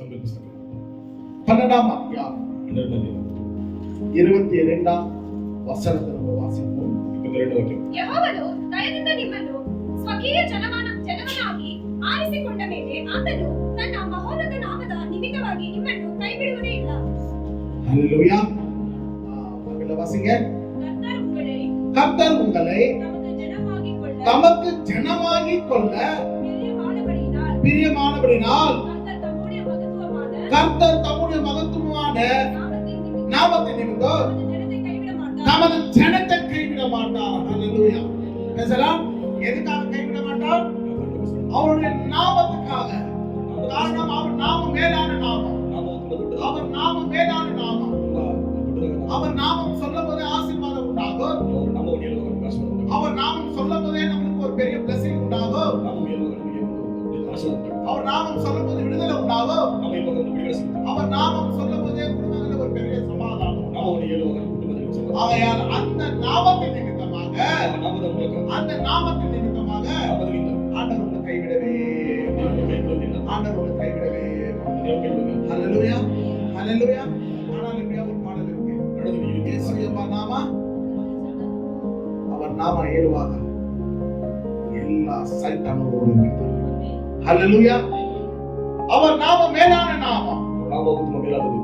12ஆம் அதிகாரம் 22ஆம் வசனத்தை வாசிப்போம். 22 ವಾಕ್ಯ. ಯೆಹೋವನು ದಯದಿಂದ ನಿಮ್ಮನ್ನು ಸ್ವಕೀಯ ಜನವನ್ನಾಗಿ ಆರಿಸಿಕೊಂಡ ಮೇಲೆ ಆತನು ತನ್ನ ಮಹೋನ್ನತ ನಾಮದ ನಿಮಿತ್ತವಾಗಿ ನಿಮ್ಮನ್ನು ಕೈಬಿಡುವುದೇ ಇಲ್ಲ. ஹalleluya. தமிழ்ல வாசிங்க. கர்த்தர் உங்களை தமக்கு ஜனமாகிக் கொள்ள பிரியமானபடியினால் கர்த்தர் தம்முடைய மகத்துவமான நாமத்தின் நிமித்தம் நமது ஜனத்தை கைவிட மாட்டார். ஹalleluya. பேசலாம். எதுக்காக கைவிட மாட்டார்? அவருடைய நாமத்துக்காக. காரணம் அவர் நாமம் மேலான நாமம். அவர் நாமம் மேலான நாமம். அவர் நாமம் சொல்லும்போது ஆசீர்வாதம் உண்டாகும். அவர் நாமம் சொல்லும்போதே நமக்கு ஒரு பெரிய blessing உண்டாகும். அவர் நாமம் சொல்லும்போது விடுதலை உண்டாகும். அவர் நாமம் சொல்லும்போதே குடும்பத்தில் ஒரு பெரிய சமாதானம். ஆகையால் அந்த நாமத்தின் நிமித்தமாக ஆண்டவர் உங்களை கைவிடவே ஹalleluya ஹalleluya. ஆனால் இப்படி ஒரு பாடல் இருக்கு. இயேசுவின் நாமம் அவர் நாமம் ஏழுவாக எல்லா சைத்தானோடும் இருக்கிறது. ஹalleluya. அவர் நாமம் மேலான நாமம்.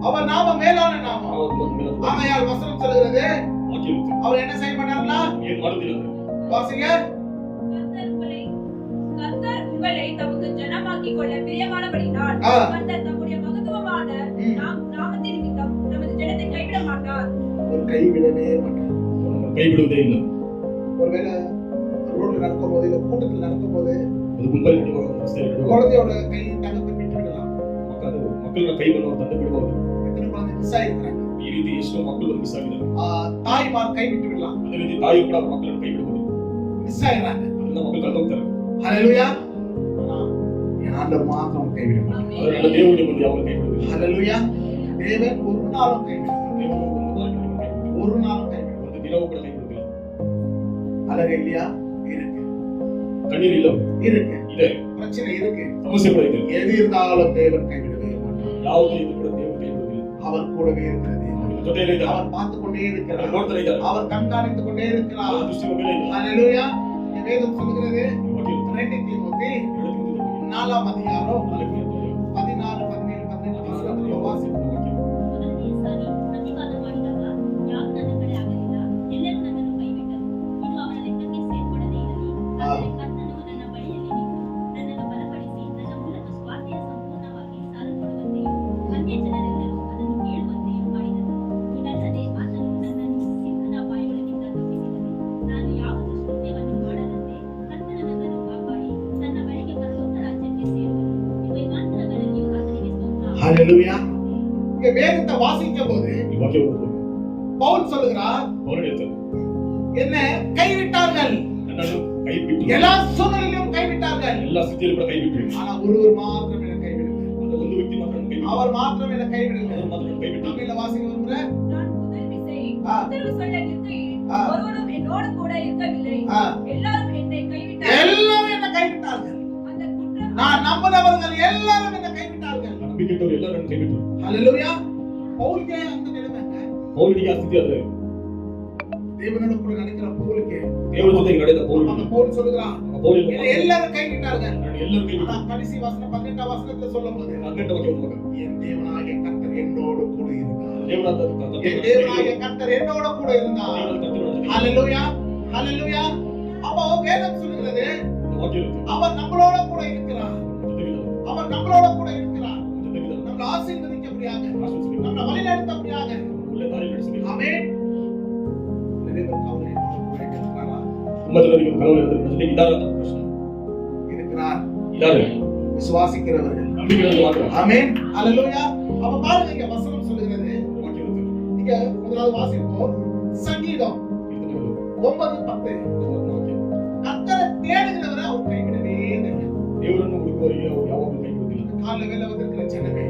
அவர் நாமம் மேலான நாமம். ஆகையால் வசனம் சொல்கிறது அவர் என்ன செய்ய மாட்டார்னா வாசிங்க. கர்த்தர் உங்களை தமக்கு ஜனமாக்கிக் கொள்ள பிரியமானபடியினால் கர்த்தர் தம்முடைய மகத்துவமான நாமத்தின் நிமித்தம் நமது ஜனத்தை கைவிட மாட்டார். ஒரு கைவிடவே மாட்டார். கைவிடுவதே இல்லை. ஒருவேளை ரோட்ல நடக்கும்போது இல்ல கூட்டத்தில் நடக்கும்போது குழந்தையோட கை தகப்பன் விட்டு விடலாம். மக்களோட கை தந்து விடுவாங்க. எத்தனை குழந்தை மிஸ் ஆயிருக்காங்க. ಈ ರೀತಿ ಎಷ್ಟೋ ಮಕ್ಕಳು ಮಿಸ್ ಆಗಿದ್ದಾರೆ. ತಾಯಿಮಾರ್ ಕೈ ಬಿಟ್ಟು ಬಿಡಲ್ಲ. ಅದೇ ರೀತಿ ತಾಯಿ ಕೂಡ ಮಕ್ಕಳನ್ನು ಕೈ ಬಿಡಬಹುದು. ಮಿಸ್ ಆಗಿರಾங்க. ಅದನ್ನ ಮಕ್ಕಳು ಕಳೆದು ಹೋಗ್ತಾರೆ. ಹalleluya. ஆண்டவர் மாத்திரம் கை விட மாட்டார். அதனால தேவனுடைய ಮುಂದೆ ಯಾವಾಗ ಕೈ ಬಿಡುವುದಿಲ್ಲ. ಹalleluya. தேவன் ஒரு நாளும் கை விடுவதில்லை. ஒரு நாளும் கை விடுவதில்லை. ಒಂದು ದಿನವೂ ಕೂಡ ಕೈ ಬಿಡುವುದಿಲ್ಲ. ஹalleluya. இருக்கு. கண்ணீர் இல்ல. இருக்கு. ಇದೆ. பிரச்சனை இருக்கு. ಸಮಸ್ಯೆ ಕೂಡ ಇದೆ. எது இருந்தாலும் தேவன் கை விடவே மாட்டார். ಯಾವುದೇ ಇದು ಕೂಡ ದೇವರು ಕೈ ಬಿಡುವುದಿಲ್ಲ. அவர் கூடவே இருக்கிறது. அவர் பார்த்து கொண்டே இருக்கிறார். அவர் கண்காணித்துக் கொண்டே இருக்கிறார். ஹalleluya. வேதம் சொல்கிறது 2 தீமோத்தேயு 4ஆம் அதிகாரம் 16 17 18 வசனங்களை வாசிப்போம். ஹalleluya. இங்க வேதத்தை வாசிக்கும்போது பவுல் சொல்கிறார் என்ன கைவிட்டார்கள். எல்லா சூழ்நிலையிலும் கைவிட்டார்கள். எல்லா ಸ್ಥಿತಿಯಲ್ಲೂ ಕೂಡ கைவிட்டார்கள். ஆனா ஒருவர் மாத்திரம் என்ன கைவிடவில்லை. அந்த ಒಂದು ವ್ಯಕ್ತಿ ಮಾತ್ರ கைவிட்டார். அவர் மாத்திரம் என்ன கைவிடவில்லை. அவர் மாத்திரம் கைவிட்டார். தமிழ்ல வாசிங்க ஒருமுறை. நான் முதல் விசை உத்தரவு சொல்ல நிற்கையில் ஒருவரும் என்னோடு கூட இருக்கவில்லை. எல்லாரும் என்னை கைவிட்டார்கள். எல்லாரும் என்ன கைவிட்டார்கள். அந்த குற்றம் நான் நம்பினவர்கள் எல்லாரும் என்ன கைவிட்டார்கள். நம்பிக்கையவர் எல்லாரும் கைவிட்டார்கள். ஹalleluya. பவுலுக்கு அந்த நிலைமைங்க. பவுலுக்கு ಆ ಸ್ಥಿತಿ ಅದು. தேவனோடு கூட நடக்கிற பவுலுக்கு தேவன் ಜೊತೆಗೆ ನಡೆದ பவுல் சொல்றான். பவுல் எல்லாரும் கைவிட்டார்கள். எல்லாரும் கைவிட்டார்கள். கடைசி வசனம் 18 வசனத்துல சொல்லும்போது 18 வாக்கியம் என் தேவனாகிய கர்த்தர் என்னோடு கூட இருந்தார். என் தேவனாகிய கர்த்தர் என்னோடு கூட இருந்தார். ஹalleluya ஹalleluya. அப்போ வேதம் சொல்கிறது அவர் நம்மளோட கூட இருக்கிறார். அவர் நம்மளோட கூட இருக்கிறார். நம்மளை ஆசீர்வதிக்கபடியாக நம்மளை வழிநடத்தபடியாக ஆமென். விசுவாசிக்கிறவர்கள் ஆமென் ஹalleluya. அப்ப பாருங்க இங்க வசனம் சொல்லுகிறது. இங்க முதலாவது வாசிப்போம். சங்கீதம் 9:10 கர்த்தரை தேடுகிறவரை அவர் கைவிடவே இல்லை. தேவனನ್ನು ಹುಡುಕುವವರಿಗೆ ಅವರು ಯಾವಾಗಲೂ ಕೈ ಬಿಡುವುದಿಲ್ಲ. ಕಾಲ ವೇಳೆ ವದರ್ಕರ ಜನವೇ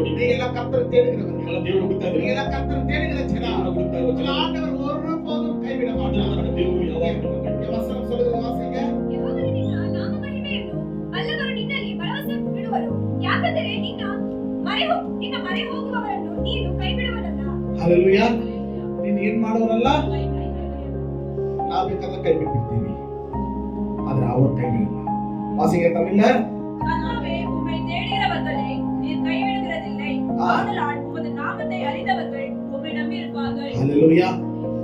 நீங்க எல்லாம் கர்த்தரை தேடுகிறவர்கள். எல்லாம் தேவனை ಹುಡುಕ್ತಾ ಇದ್ದೀರಿ. நீங்க எல்லாம் கர்த்தரை தேடுகிற ஜனம். ಹುಡುಕ್ತಾ ಇದ್ದೀರಿ. ஆண்டவர் ஒருபோதும் கைவிட மாட்டார். தேவನು ಯಾವಾಗಲೂ வசனம் சொல்லுகிறது வாசிங்க. ಯೆಹೋವನಿನ ನಾಮ ಮಹಿಮೆಯನ್ನು ಬಲ್ಲವರು ನಿನ್ನಲ್ಲಿ ಭರವಸೆ ಬಿಡುವರು. ಯಾಕಂದರೆ ನಿನ್ನ ಮೊರೆ ಹೋಗುವವರನ್ನು ನೀನು ಕೈಬಿಡುವನಲ್ಲ. ಹಲ್ಲೆಲೂಯಾ. ನೀನು ಏನ್ ಮಾಡುವರಲ್ಲ, ನಾವು ಬೇಕಾದ್ರೆ ಕೈ ಬಿಟ್ಬಿಡ್ತೀವಿ, ಆದ್ರೆ ಅವ್ರು ಕೈ ಬಿಡಲ್ಲ. வாசிங்க தமிழ்ல. கர்த்தாவே, உம்மை தேடுகிறவர்களை நீர் கைவிடுகிறதில்லை. ஆதலால் உமது நாமத்தை அறிந்தவர்கள் உம்மை நம்பியிருப்பார்கள். ஹல்லேலூயா.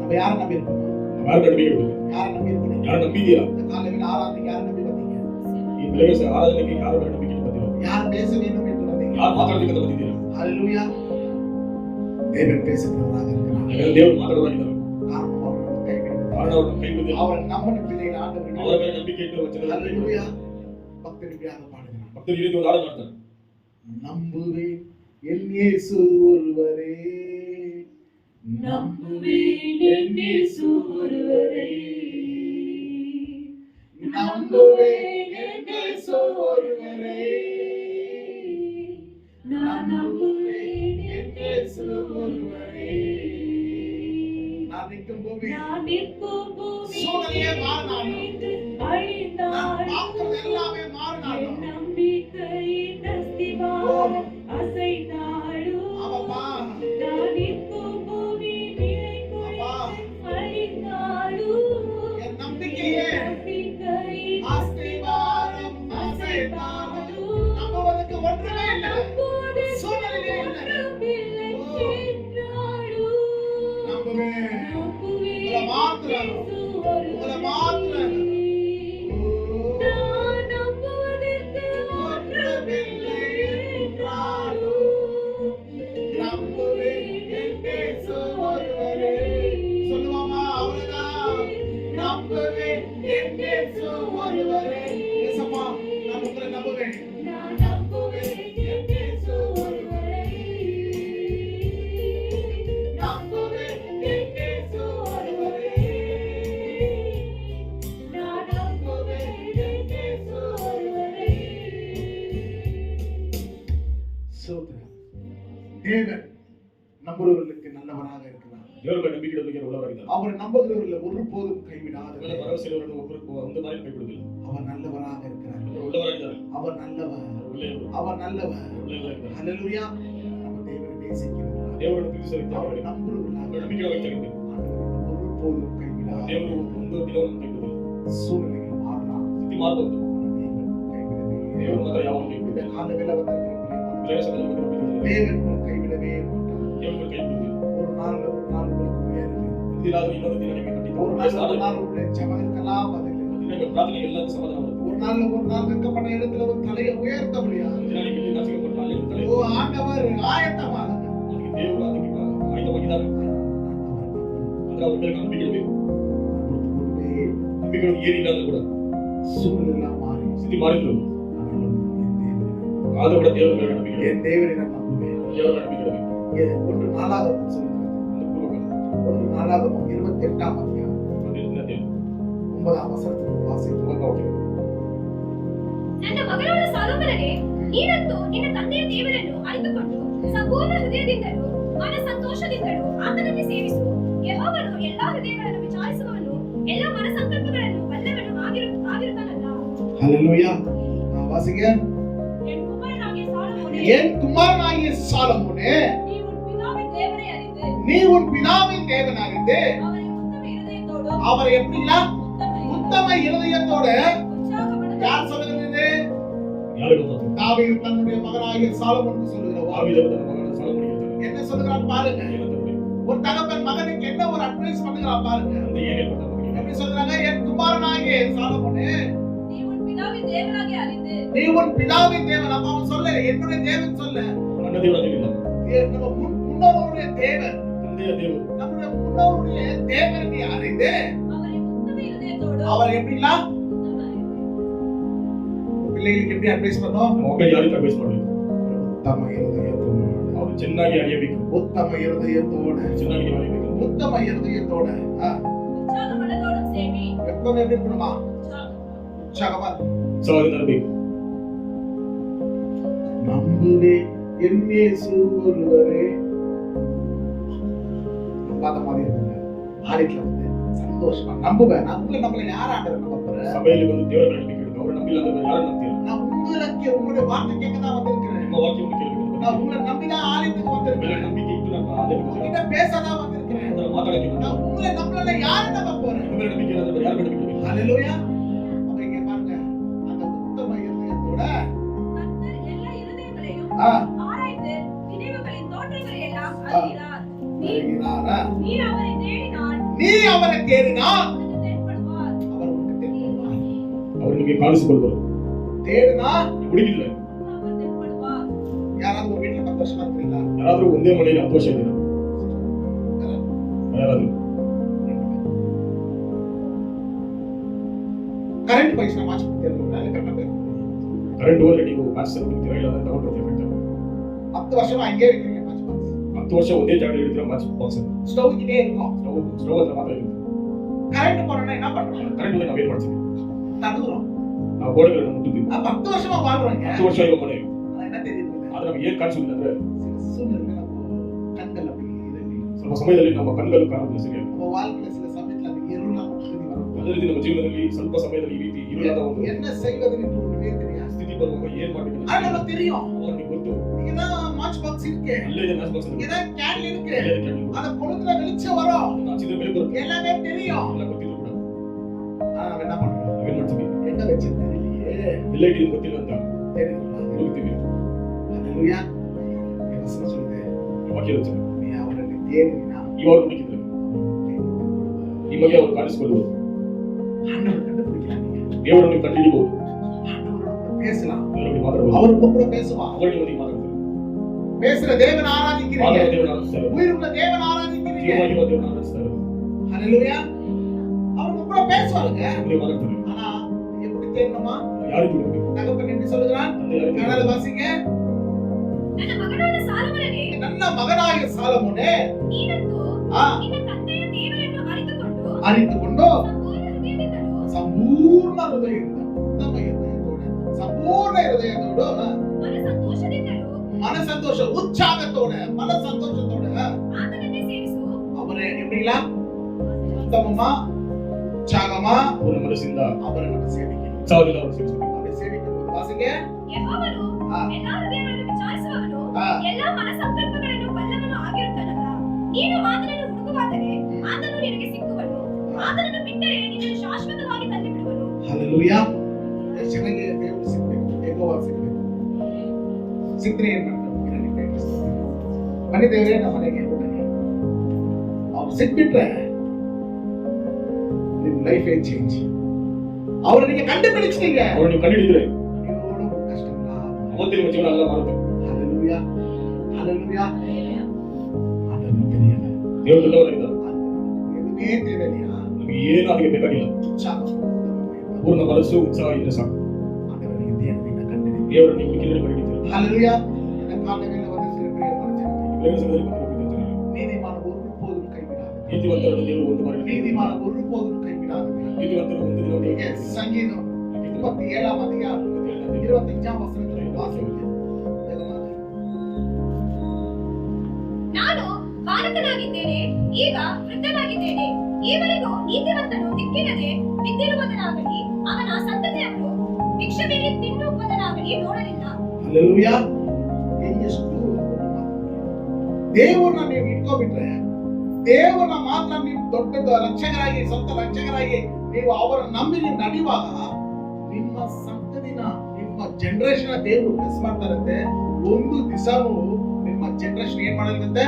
நம்ம யாரை நம்பி இருக்கோம்? யாரை நம்பி இருக்கோம்? யாரை நம்பி இருக்கோம்? யாரை நம்பியா? இந்த காலையில ஆராதனைக்கு யாரை நம்பி வந்தீங்க? இந்த விலகச ஆராதனைக்கு யாரை நம்பிக்கிட்டு வந்தீங்க? யார் பேச வேண்டும் என்று வந்தீங்க? யார் மாத்திரத்துக்கு வந்தீங்க? ஹல்லேலூயா. தேவன் பேசுகிறவராக இருக்கிறார். தேவன் மாத்திரவராக இருக்கிறார். காரணம் அவர் கைவிடுகிறார். காரணம் அவர் கைவிடுகிறார். அவர் நம்முடைய பிள்ளைகளை ஆண்டவர் அவர் மேல நம்பிக்கை வச்சிருக்கார். ஹல்லேலூயா. பக்தர்களாக பாடுகிறார். பக்தர் இருந்து ஒரு ஆராதனை நடத்துறார். நம்புவேன் என் இயேசு ஒருவரே, நம்புவேன் என் இயேசு ஒருவரே, நம்புவேன் என் இயேசு ஒருவரே, நான் நம்புவேன் என் இயேசு ஒருவரே. நான் நிற்கும் பூமி சூழ்நிலையே மாறினாலும், நான் பார்க்கிறது எல்லாமே மாறினாலும், நம்பிக்கையின் அஸ்திவாரம் அசைந்தாடும். அப்பா நான் நிற்கும் பூமி நிலை குலைந்து அழிந்தாடும். என் நம்பிக்கையே நம்பிக்கையின் அஸ்திவாரம் அசைந்தாலும் நம்புவதற்கு ஒன்றுமே இல்லை, சூழ்நிலையே இல்லை. நம்புவேன் உங்களை மாத்திரம், உங்களை மாத்திரம். நான் நம்புவதற்கு ஒன்றுமில்லை என்றாலும் நம்புவேன் என் இயேசு ஒருவரே. சொல்லுவோமா? அவ்வளவுதான். நம்புவேன் என் இயேசு ஒருவரே. இயேசப்பா, நான் உங்களை நம்புவேன். நான் நம்புவேன் என் இயேசு ஒருவரே. நம்புவேன் என் இயேசு ஒருவரே. நான் நம்புவேன் என் இயேசு ஒருவரே. சோதரன் தேவன் நம்புகிறவர்களுக்கு நல்லவராக இருக்கிறார். தேவன் நம்பிக்கை உள்ளவராக இருக்கிறார். அவர் நம்புகிறவர்களை ஒருபோதும் கைவிடாத இவரை வரவசையிலவர்கள் ஒவ்வொரு வந்து மாதிரி கைவிடுவதில்லை. அவர் நல்லவராக இருக்கிறார். உள்ளவராக இருக்கிறார். அவர் நல்லவர், உள்ளவர். அவர் நல்லவர். உள்ளவராக இருக்கிறார். ஹல்லேலூயா. நம்ம தேவனை நேசிக்கிறவர்களாக, தேவனை பிரிசரித்து அவர் அவரை நம்புகிறவர்களாக நம்பிக்கை வைத்திருந்து ஆண்டவரை ஒருபோதும் கைவிடாத தேவன் உங்க தினமும் கைவிடுவதில்லை. சூழ்நிலையில் மாறலாம், சித்தி மாறுபடுத்தும். தேவன் கைவிடவே தேவன் மாத்திரம் யாவும் இந்த கைவிடுவதில்லை. காலவேளை வந்திருக்கிற விலகச கைவிடுவதில்லை. தேவன் உங்களை கைவிடவே மாட்டார். தேவன் கைவிடுவதில்லை. ஒரு நாள் உங்களுக்கு உயர்வு, இதிலாக இன்னொரு தினம் நீங்கள் ஒரு கண்டிப்பாக நாள் உங்களுடைய ஜெபங்களுக்கெல்லாம் பதில், நீங்கள் பிரார்த்தனை எல்லாரும் சமாதானம் வரும். ஒரு நாள் வைக்கப்பட்ட இடத்துல ஒரு தலையை உயர்த்த முடியாது. இதனால் நீங்கள் நாசிக்கப்பட்டால் என் தலை ஓ ஆண்டவர் ஆயத்தமாக அதுக்கு தேவன் அதுக்கு ஆயுதமாகிதான் அந்த அவர் பேருக்கு நம்பிக்கை வை. நம்பிக்கை ஏறி இல்லாத கூட சூழ்நிலை மாறி சித்தி மாறிடும். ஆனாலும் அதை விட தேவன் மேல நம்பிக்கை வை. என் தேவனை நான் நம்புவேன். தேவன் நம்பிக்கை வை. ஒன்று நாளாகமம் சொல்லுகிறது. அந்த பூர்வகாலம் ஒன்று நாளாகமம் 28ஆம் அதிகாரம் அந்த என்ன தேவன் 9ஆம் வசனத்தில் வாசிக்கிறோம். ரொம்ப ஓகே. ನನ್ನ ಮಗಳಾದ ಸಾಲೋಮನನೇ, ನೀನಂತೂ ನಿನ್ನ ತಂದೆಯ ದೇವರನ್ನು ಅರಿತುಕೊಂಡು ಸಂಪೂರ್ಣ ಹೃದಯದಿಂದಲೂ ಮನ ಸಂತೋಷದಿಂದಲೂ ಆತನನ್ನೇ ಸೇವಿಸು. ಯೆಹೋವನು ಎಲ್ಲಾ ಹೃದಯಗಳನ್ನು ವಿಚಾರಿಸುವವನು, ಎಲ್ಲಾ ಮನ ಸಂಕಲ್ಪಗಳನ್ನು ಬಲ್ಲವನು ಆಗಿರುತ್ತಾನಲ್ಲ. ஹல்லேலூயா. வாசிங்க. என் குமாரனாகிய சாலொமோனே, என் குமாரனாகிய சாலமோனே, நீ உன் பிதாவின் தேவனை அறிந்து நீ உன் பிதாவின் தேவனை அறிந்து அவரை உத்தம இருதயத்தோடும் அவரை எப்படின்னா உத்தம இருதயத்தோட உற்சாகமனதோடும் யார் சொல்லுகிறது? யாருக்கு பார்த்தோம்? தாவீது தன்னுடைய மகனாகிய சாலமோனுக்கு சொல்லுகிற வார்த்தை. தாவீது தன் மகன் சாலமோனுக்கு என்ன சொல்லுகிறான் பாருங்க. என்ன தருணம்? ஒரு தகப்பன் மகனுக்கு என்ன ஒரு அட்வைஸ் பண்ணுகிறான் பாருங்க. அந்த ஏனே பட்ட மகன் எப்படி சொல்றாங்க? என் குமாரனாகிய சாலமோனே, நீ உன் பிதாவின் தேவனாகிய அறிந்து நீ உன் பிதாவின் தேவன். அப்ப அவன் சொல்ல, என்னுடைய தேவன் சொல்ல, அண்ணன் தேவன் இல்லை. நம்ம முன்னோருடைய தேவன், தந்தைய தேவன் நம்முடைய முன்னோருடைய தேவனை நீ அறிந்து அவரை உத்தம இருதயத்தோடும் அவர் எப்படிலாம் பிள்ளைகளுக்கு எப்படி அட்வைஸ் பண்ணோம்? மொக்க யாருக்கு அட்வைஸ் பண்ணுவீங்க? உத்தம இருதயத்தோட, அவர் ಚೆನ್ನಾಗಿ அறியಬೇಕು. உத்தம இருதயத்தோட, ಚೆನ್ನಾಗಿ அறியಬೇಕು. உத்தம இருதயத்தோட உற்சாகமனதோடும் சேவி. எப்பவும் எப்படி இருக்கணுமா? உற்சாகம். உற்சாகமா சாதனை இருக்கு. நம்புவே என் இயேசு ஒருவரே. நம்பாத மாதிரி இருக்குங்க. ஆடிட்ல வந்து சந்தோஷமா நம்புவேன். நம்மள யார் ஆண்டவர் நம்ப போற? சபையில வந்து தேவனை நம்பிக்கை இருக்கு. அவரை நம்பில்லாதவர் யாரை நம்புறீங்க? நான் உங்களுக்கு உங்களுடைய வார்த்தை கேட்க தான் வந்திருக்கிறேன். நம்ம வாக்கியம் கேள்வி. நான் உங்களை நம்பி தான் ஆலயத்துக்கு வந்திருக்கிறேன். ನಂಬಿಕೆ ಇಟ್ಟು ನಾನು ಆದೇಶ உங்ககிட்ட பேசதான் வந்திருக்கிறேன். ಅದರ ಮಾತಾಡಕ್ಕೆ ಬಂದೆ. நான் உங்களை நம்மளால யாரை நம்ப போறேன்? ನಿಮ್ಮ ಮೇಲೆ ನಂಬಿಕೆ ಇಲ್ಲದ್ರೆ ಯಾರು ನಂಬಿಕೆ ಇರಬೇಕು? ஹalleluya. அப்ப இங்க பாருங்க, அந்த உத்தம இருதயத்தோட கர்த்தர் எல்லா இருதயங்களையும் ஆ ஆராய்ந்து நினைவுகளின் தோற்றங்களை எல்லாம் அறிகிறார். அறிகிறாரா? நீ அவரை தேடினால் நீ அவரை தேடினால் உனக்கு தென்படுவார். அவர் உனக்கு தென்படுவார். ಅವರು ನಿಮಗೆ ಕಾಣಿಸಿಕೊಳ್ಳುವರು. தேடினா ಹುಡುಗಿಲ್ಲ. அவர் தென்படுவார். யாராவது ஒரு வீட்டுல 10 வருஷமா இருக்கிறீங்களா? ಯಾರಾದ್ರೂ ಒಂದೇ ಮನೆಯಲ್ಲಿ 10 ವರ್ಷ ಇದ್ದೀರಾ? ಯಾರಾದ್ರೂ கரண்ட் பைசா மாச்சு தெரியுங்களா? கரெக்டா பேர் ಕರೆಂಟ್ ಹೋದ್ರೆ ನೀವು ಮ್ಯಾಚ್ ಹೋಗ್ತೀರಾ ಇಲ್ಲ ಅಂದ್ರೆ ತಗೊಂಡು ಬರ್ತೀರಾ? 10 வருஷமா அங்கேயே வைக்கிறீங்க மாச்சு பாக்ஸ். 10 ವರ್ಷ ಒಂದೇ ಜಾಗದಲ್ಲಿ ಇರ್ತೀರಾ ಮ್ಯಾಚ್ ಬಾಕ್ಸ್. ஸ்டவ் கிட்டே இருக்கும். ಸ್ಟವ್ ಹತ್ರ ಮಾತ್ರ ಇರುತ್ತೆ. கரண்ட் போறனா என்ன பண்றோம்? ಕರೆಂಟ್ ಹೋದ್ರೆ ನಾವೇನ್ ಮಾಡ್ತೀವಿ? தடுறோம். ನಾವು ಗೋಡೆಗಳನ್ನು ಮುಟ್ಟುತ್ತೀವಿ. 10 வருஷமா வாழ்றோங்க. 10 ವರ್ಷ ಇರೋ ಮನೆ. அது என்ன தெரியுது? ಆದ್ರೆ ನಮಗೆ ಏನ್ ಕಾಣಿಸೋದಿಲ್ಲ ಅಂದ್ರೆ சூழ்நிலை நம்ம கண்கள் அப்படி இருக்கு. ಸ್ವಲ್ಪ ಸಮಯದಲ್ಲಿ ನಮ್ಮ ಕಣ್ಗಳು ಕಾಣೋದಿಲ್ಲ ಸರಿಯಾಗಿ. நம்ம வாழ்க்கையில சில சமயத்துல அது இருளா மட்டும் வரும். ಅದೇ ರೀತಿ ನಮ್ಮ ಜೀವನದಲ್ಲಿ ಸ್ವಲ್ಪ ಸಮಯದಲ್ಲಿ ಈ ರೀತಿ ಇರುಳಾದ ಒಂದು என்ன செய்வது என்று ஒண்ணுமே தெரியாது. ಸ್ಥಿತಿ ಬರುವಾಗ ಏನ್ ಮಾಡ್ಬೇಕು ಅಂತ ஆனா நமக்கு தெரியும். ಅವರಿಗೆ ಗೊತ್ತು. இங்கதான் மாட்ச் பாக்ஸ் இருக்கு. ಅಲ್ಲೇ ಇದೆ ಮ್ಯಾಚ್ ಬಾಕ್ಸ್. இங்கதான் கேண்டில் இருக்கு. ಅಲ್ಲೇ ಇದೆ ಕ್ಯಾಂಡಲ್. அந்த பொழுதுல வெளிச்சம் வரும். ಅದನ್ನ ಹಚ್ಚಿದ್ರೆ ಬೆಳಕು ಬರುತ್ತೆ. எல்லாமே தெரியும். ಎಲ್ಲ ಗೊತ್ತಿದ್ರು ಕೂಡ ஆனா நம்ம என்ன பண்றோம்? ನಾವೇನ್ ಮಾಡ್ತೀವಿ? எங்க வச்சது தெரியலையே. ಎಲ್ಲ ಇಟ್ಟಿದ್ದು ಗೊತ್ತಿಲ್ಲ ಅಂತ தெரியுங்களா? ಹುಡುಕ್ತೀವಿ. ஹalleluya. இந்த வசனம் சொல்லுது, ವಾಕ್ಯ ರಚನೆ நீ அவரை தேடினா ಇವಾಗ ಹುಡುಕಿದ್ರೆ ನಿಮಗೆ ಅವರು ಕಾಣಿಸಿಕೊಳ್ಳುವುದು. ஆண்டவரை கண்டுபிடிக்கலாம். நீங்க ದೇವರನ್ನು ಕಂಡುಹಿಡಿಯಬಹುದು. ஆண்டவரோட கூட பேசலாம். ದೇವರೊಂದಿಗೆ ಮಾತಾಡಬಹುದು. அவர் உங்க கூட பேசுவார். ಅವರು ನಿಮ್ಮೊಂದಿಗೆ ಮಾತಾಡ್ತಾರೆ. பேசுற தேவன் ஆராதிக்கிறீங்க. ಮಾತಾಡೋ ದೇವರನ್ನು ಆರಾಧಿಸ್ತಾರೆ. உயிருள்ள தேவன் ஆராதிக்கிறீங்க. ಜೀವವಾಗಿರುವ ದೇವರನ್ನು ಆರಾಧಿಸ್ತಾರೆ. ஹalleluya. அவர் உங்க கூட பேசுவாருங்க. ನಿಮ್ಮೊಂದಿಗೆ ಮಾತಾಡ್ತಾರೆ. ஆனா எப்படி தேடணுமா? ಯಾರಿಗೆ ಹುಡುಕಬೇಕು? தகப்பன் எப்படி சொல்லுகிறான்? ತಂದೆ ಯಾರಿಗೆ கனல ಹುಡುಕಬೇಕು? வாசிங்க. ನನ್ನ ಮಗನಾದ ಸಾಲೊಮೋನನೇ, ನನ್ನ ಮಗನಾಗಿಯ ಸಾಲಮೋನೇ, ನೀನಂತೂ ಆ ನಿನ್ನ ತಂದೆಯ ದೇವರನ್ನು ಅರಿತುಕೊಂಡು ಅರಿತುಕೊಂಡು ಸಂಪೂರ್ಣ ಹೃದಯದಿಂದಲೂ ಸಂಪೂರ್ಣ ಹೃದಯದಿಂದ, ಉತ್ತಮ ಹೃದಯದೋಡೆ, ಸಂಪೂರ್ಣ ಹೃದಯದೋಡು, ಮನಸಂತೋಷದಿಂದಲೂ மன சந்தோஷ உற்சாகத்தோட, மன சந்தோஷத்தோட ಆತನನ್ನೇ ಸೇವಿಸು. அவரை எப்படிங்களா? உத்தமமா, உற்சாகமா ಅವರ ಮನಸ್ಸಿಂದ அவரை நம்ம சேவிக்கணும். ಉತ್ಸಾಹದಿಂದ ಅವರು ಸೇವಿಸಬೇಕು. அவரை சேவிக்கும் வாசிங்க. ಯೆಹೋವನು ಆ. ಎಲ್ಲಾ ಹೃದಯಗಳನ್ನು ವಿಚಾರಿಸುವವನು, ಆ. ಎಲ್ಲಾ ಮನಸಂಕಲ್ಪಗಳನ್ನು ಬಲ್ಲವನು ಆಗಿರುತ್ತಾನಲ್ಲ. ನೀನು ಆತನನ್ನು ಹುಡುಕುವಾದರೆ ಆತನು ನಿನಗೆ ಸಿಕ್ಕುವನು. ಆತನನ್ನು ಬಿಟ್ಟರೆ ನಿನ್ನನ್ನು ಶಾಶ್ವತವಾಗಿ ತಳ್ಳಿಬಿಡುವನು. ಹalleluya. ಚೆನ್ನಾಗಿ ದೇವರು ಸಿಗ್ಬೇಕು, ಯೆಹೋವ ಸಿಗ್ಬೇಕು. ಸಿಕ್ಕರೆ ಏನ್ ಮಾಡ್ತಾರೆ? ಬನ್ನಿ ದೇವರೇ ನಮ್ಮ ಮನೆಗೆ ಬನ್ನಿ. ಅವ್ರು ಸಿಕ್ಬಿಟ್ರೆ ನಿಮ್ ಲೈಫ್ ಏನ್ ಚೇಂಜ್. ಅವ್ರು ನಿಮಗೆ ಕಂಡುಪಿಡಿಸ್ತೀಗ ಅವರು ನೀವು ಕಂಡುಹಿಡಿದ್ರೆ ನೀವು ಕಷ್ಟ ಇಲ್ಲ. ಅವತ್ತೇ ನಿಮ್ಮ ಜೀವನ ಎಲ್ಲ ಮಾರುತ್ತೆ. ಹalleluya. ಹalleluya. ಅದನ್ನು ತಿಳಿಯಲ್ಲ. ದೇವರು ದೊಡ್ಡವರಾಗಿದ್ದಾರೆ. ಎದುನೇ ದೇವರಿಯ ನಮಗೆ ಏನು ಅದಕ್ಕೆ ಬೇಕಾಗಿಲ್ಲ. ಉತ್ಸಾಹ ಪೂರ್ಣ ಮನಸ್ಸು ಉತ್ಸಾಹ ಇದ್ರೆ ಸಾಕು. ಆದವರಿಗೆ ದೇವರನ್ನ ಕಂಡಿದೆ. ದೇವರನ್ನು ನೀವು ಹುಡುಕಿದ್ರೆ ಕಂಡುಹಿಡಿತೀರಿ. ಹalleluya. இந்த காலவேளை வந்து பிரிய மனுஷனுக்கு ಬೇರೆ ಸಮಯದಲ್ಲಿ ಬಂದು ಜನರು நீதிமான் ஒருபோதும் கைவிடாது. ನೀತಿವಂತರನ್ನು ದೇವರು ಒಂದು ಬಾರಿ நீதிமான் ஒருபோதும் கைவிடாது. ನೀತಿವಂತರು ಒಂದು ದಿನ நீங்க சங்கீதம் 37ஆம் அதிகாரம் 25ஆம் வசனத்தை வாசிங்க. ನಾನು ಬಾಲಕನಾಗಿದ್ದೇನೆ, ಈಗ ವೃದ್ಧನಾಗಿದ್ದೇನೆ. ಈವರೆಗೂ ನೀತಿವಂತನು ದಿಕ್ಕಿಲ್ಲದೆ ಬಿದ್ದಿರುವುದನ್ನಾಗಲಿ ಅವನ ಸಂತತಿಯವರು ಭಿಕ್ಷೆ ಬೇಡಿ ತಿನ್ನುವುದನ್ನಾಗಲಿ ನೋಡಲಿಲ್ಲ. ಹalleluya. ಎಷ್ಟು ದೇವರನ್ನ ನೀವು ಇಟ್ಕೋಬಿಟ್ರೆ, ದೇವರನ್ನ ಮಾತ್ರ ನೀವು ದೊಡ್ಡ ರಕ್ಷಕರಾಗಿ, ಸ್ವಂತ ರಕ್ಷಕರಾಗಿ ನೀವು ಅವರ ನಂಬಿ ನೀವು ನಡೆಯುವಾಗ ನಿಮ್ಮ ಸಂತತಿನ, ನಿಮ್ಮ ಜನರೇಷನ್ ದೇವರು ಬ್ಲೆಸ್ ಮಾಡ್ತಾರಂತೆ. ಒಂದು ದಿವಸನೂ ನಿಮ್ಮ ಜನರೇಷನ್ ಏನ್ ಮಾಡಲ್ವಂತೆ?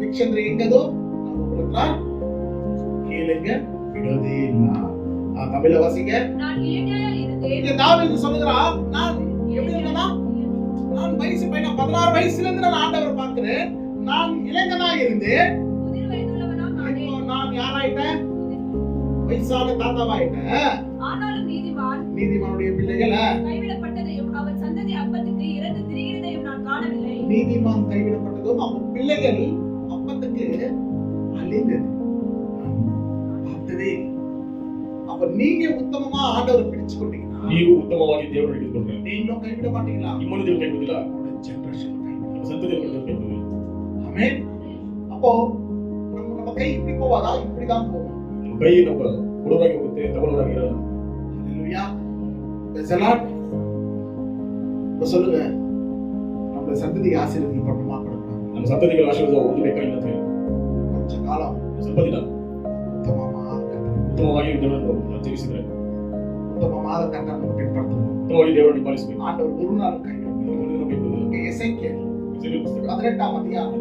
ಭಿಕ್ಷೆ ಅಂದ್ರೆ ಹೆಂಗದು? ನಾವು ಒಬ್ಬರ ಹತ್ರ ಕೇಳಂಗೆ ಬಿಡೋದೇ ಇಲ್ಲ. ಆ ತಮಿಳ ವಾಸಿಗೆ நான் இளைஞனாக இருந்தேன். இங்க தாவீது சொல்லுகிறார், நான் எப்படி இருந்தேனா? நான் வயசு பையனா 16 வயசுல இருந்து நான் ஆண்டவரை பார்க்கிறேன். நான் இளைஞனா இருந்தேன். முதிர் வயதுள்ளவனாம் நானே. இப்போ நான் யாராயிட்டேன்? வயசான தாத்தாவாயிட்டேன். ஆனாலும் நீதிமான் நீதிமானுடைய பிள்ளைகள கைவிடப்பட்டதையும் அவன் சந்ததி அப்பத்துக்கு இறந்து திரிகிறதையும் நான் காணவில்லை. நீதிமான் கைவிடப்பட்டதும் அவன் பிள்ளைகள் அப்பத்துக்கு அழிந்தது பார்த்ததே. அப்ப நீங்க உத்தமமா ஆண்டவரை பிடிச்சு கொண்டீங்கன்னா ನೀವು ಉತ್ತಮವಾಗಿ ದೇವರನ್ನು ಹಿಡಿದುಕೊಂಡ್ರೆ நீங்களும் கைவிட மாட்டீங்களா? ನಿಮ್ಮನ್ನು ದೇವರು ಕೈಬಿಡುವುದಿಲ್ಲ. ஜெனரேஷன் கைவிட. ಸಂತತಿಯನ್ನು ದೇವರು ಕೈಬಿಡುವುದಿಲ್ಲ. ஆமென். அப்போ நம்ம கை இப்படி போவாதா? இப்படிதான் போகும். ನಮ್ಮ ಕೈ ನಮ್ಮ ಕೊಡೋರಾಗಿ ಹೋಗುತ್ತೆ, ತಗೊಳ್ಳೋರಾಗಿ ಇರಲ್ಲ. ஹalleluya. Praise the Lord. இப்ப சொல்லுங்க, நம்ம சந்ததி ஆசீர்வதிக்கப்படணுமா? ನಮ್ಮ ಸಂತತಿಗಳ ಆಶೀರ್ವಾದ ಹೊಂದಬೇಕಾ ಇಲ್ಲ ಅಂತ ಹೇಳಿ ಕೊಂಚ ಕಾಲ ಸ್ವಲ್ಪ ದಿನ ಉತ್ತಮವಾದ ಕರ್ತನ ಉತ್ತಮವಾಗಿ ದೇವರನ್ನು ಜೀವಿಸಿದ್ರೆ ಉತ್ತಮವಾದ ಕರ್ತನನ್ನು பின்பற்றணும். ಉತ್ತಮವಾಗಿ ದೇವರನ್ನು ಪಾಲಿಸಬೇಕು. ஆண்டவர் ஒரு நாள் கைவிடுவார். ಮುಂದಿನ ಕೈಬಿಡುವುದಿಲ್ಲ. எசேக்கியேல் ಇಸ್ರಾಯೇಲ್ ಪುಸ್ತಕ 18ஆம் அதிகாரம்